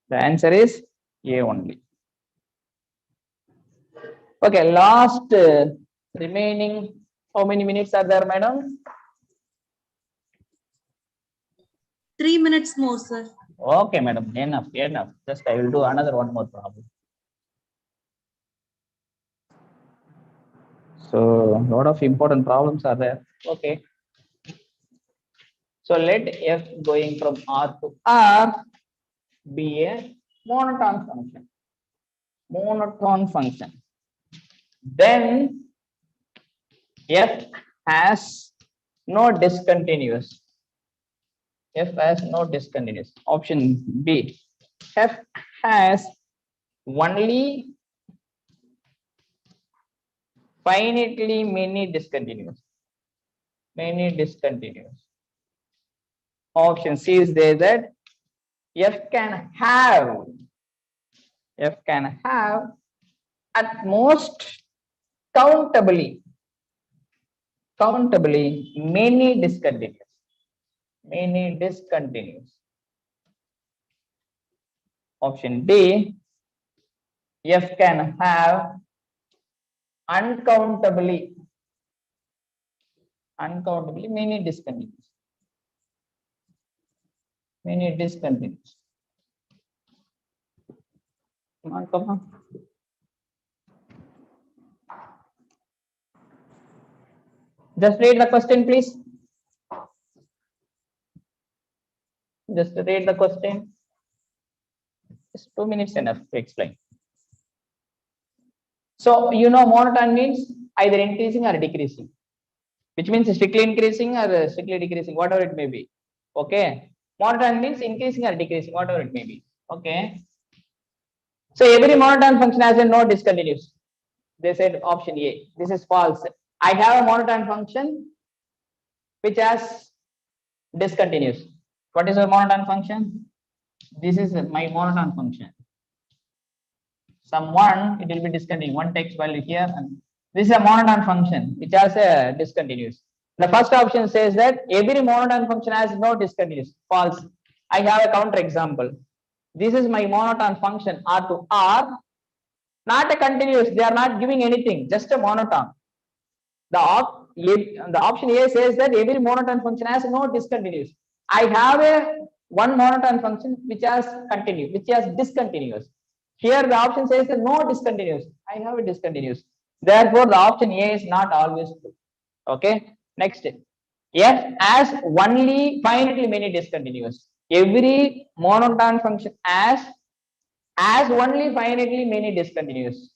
The answer is a only. Okay, last remaining, how many minutes are there, madam? 3 minutes more, sir. Okay, madam, enough. Just I will do another one more problem. So a lot of important problems are there. Okay. So let f going from R to R be a monotone function. Then f has no discontinuous. Option B. F has only finitely many discontinuous. Option C is there that f can have at most countably many discontinuous. Option D, f can have uncountably many discontinuous. Come on. Just read the question, please. Just read the question. Just 2 minutes enough to explain. So monotone means either increasing or decreasing, which means strictly increasing or strictly decreasing, whatever it may be. Okay. Monotone means increasing or decreasing, whatever it may be. Okay. So every monotone function has a no discontinuous. They said option A. This is false. I have a monotone function which has discontinuous. What is a monotone function? This is my monotone function. Some one, it will be discontinuous. One text value here, and this is a monotone function which has a discontinuous. The first option says that every monotone function has no discontinuous. False. I have a counter example. This is my monotone function R to R, not a continuous. They are not giving anything, just a monotone. The option A says that every monotone function has no discontinuous. I have a one monotone function which has discontinuous. Here the option says that no discontinuous. I have a discontinuous. Therefore, the option A is not always true. Okay. Next, f has only finitely many discontinuous. Every monotone function has only finitely many discontinuous.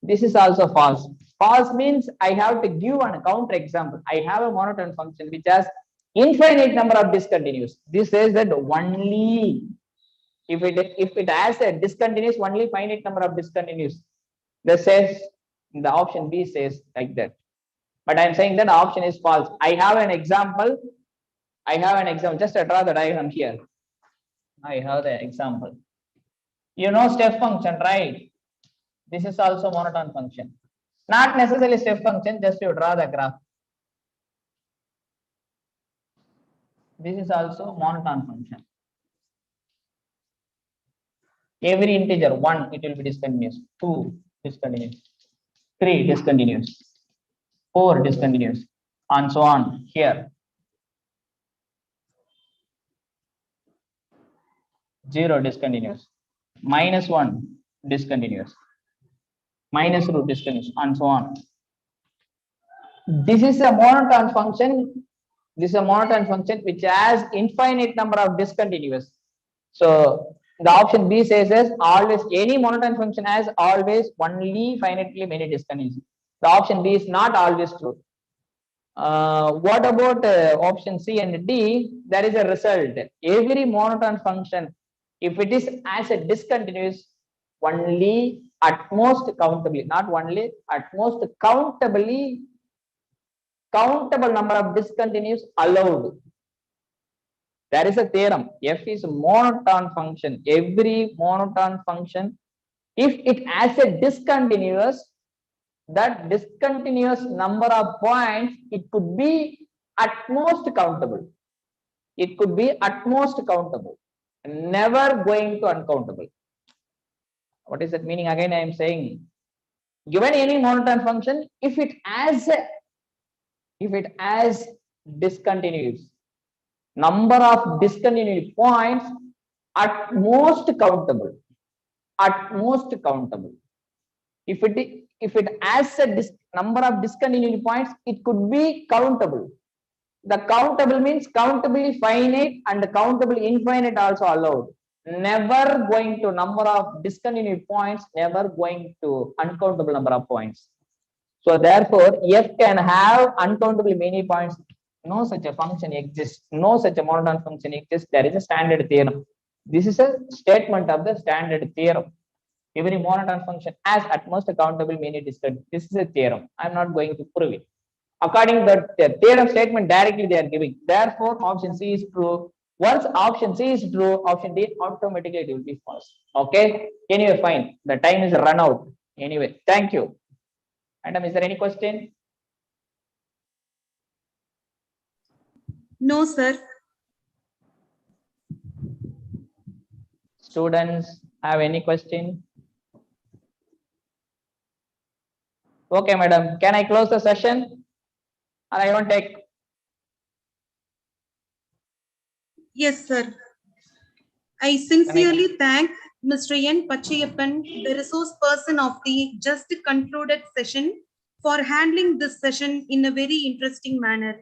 This is also false. False means I have to give a counter example. I have a monotone function which has infinite number of discontinuous. This says that only if it has a discontinuous, only finite number of discontinuous. This says the option B says like that. But I am saying that the option is false. I have an example. Just draw the diagram here. I have the example. Step function, right? This is also monotone function. Not necessarily step function, just you draw the graph. This is also monotone function. Every integer 1, it will be discontinuous. 2 discontinuous. 3 discontinuous. 4 discontinuous. And so on here. 0 discontinuous. -1 discontinuous. minus root discontinuous, and so on. This is a monotone function. This is a monotone function which has infinite number of discontinuous. So the option B says always any monotone function has always only finitely many discontinuous. The option B is not always true. What about option C and D? There is a result. Every monotone function, if it is as a discontinuous, only at most countably, not only at most countably, countable number of discontinuous allowed. There is a theorem. F is a monotone function. Every monotone function, if it has a discontinuous, that discontinuous number of points, it could be at most countable. It could be at most countable, never going to uncountable. What is that meaning? Again, I am saying, given any monotone function, if it has discontinuous, number of discontinuous points at most countable, at most countable. If it has a number of discontinuous points, it could be countable. The countable means countably finite and countable infinite also allowed. Never going to number of discontinuous points, never going to uncountable number of points. So therefore, F can have uncountably many points. No such a function exists. No such a monotone function exists. There is a standard theorem. This is a statement of the standard theorem. Every monotone function has at most a countable many discontinuous. This is a theorem. I am not going to prove it. According to the theorem statement, directly they are giving. Therefore, option C is true. Once option C is true, option D automatically it will be false. Okay. Anyway, fine. The time is run out. Anyway, thank you. Madam, is there any question? No, sir. Students have any question? Okay, madam. Can I close the session? Or I won't take? Yes, sir. I sincerely thank Mr. N. Pachiyappan, the resource person of the just concluded session, for handling this session in a very interesting manner.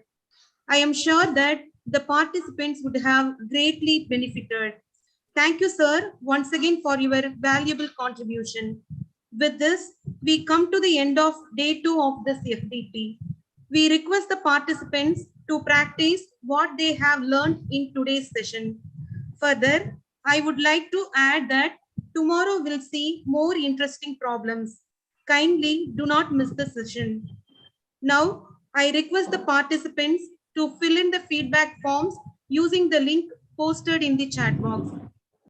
I am sure that the participants would have greatly benefited. Thank you, sir, once again for your valuable contribution. With this, we come to the end of day 2 of this FDP. We request the participants to practice what they have learned in today's session. Further, I would like to add that tomorrow we'll see more interesting problems. Kindly do not miss the session. Now, I request the participants to fill in the feedback forms using the link posted in the chat box.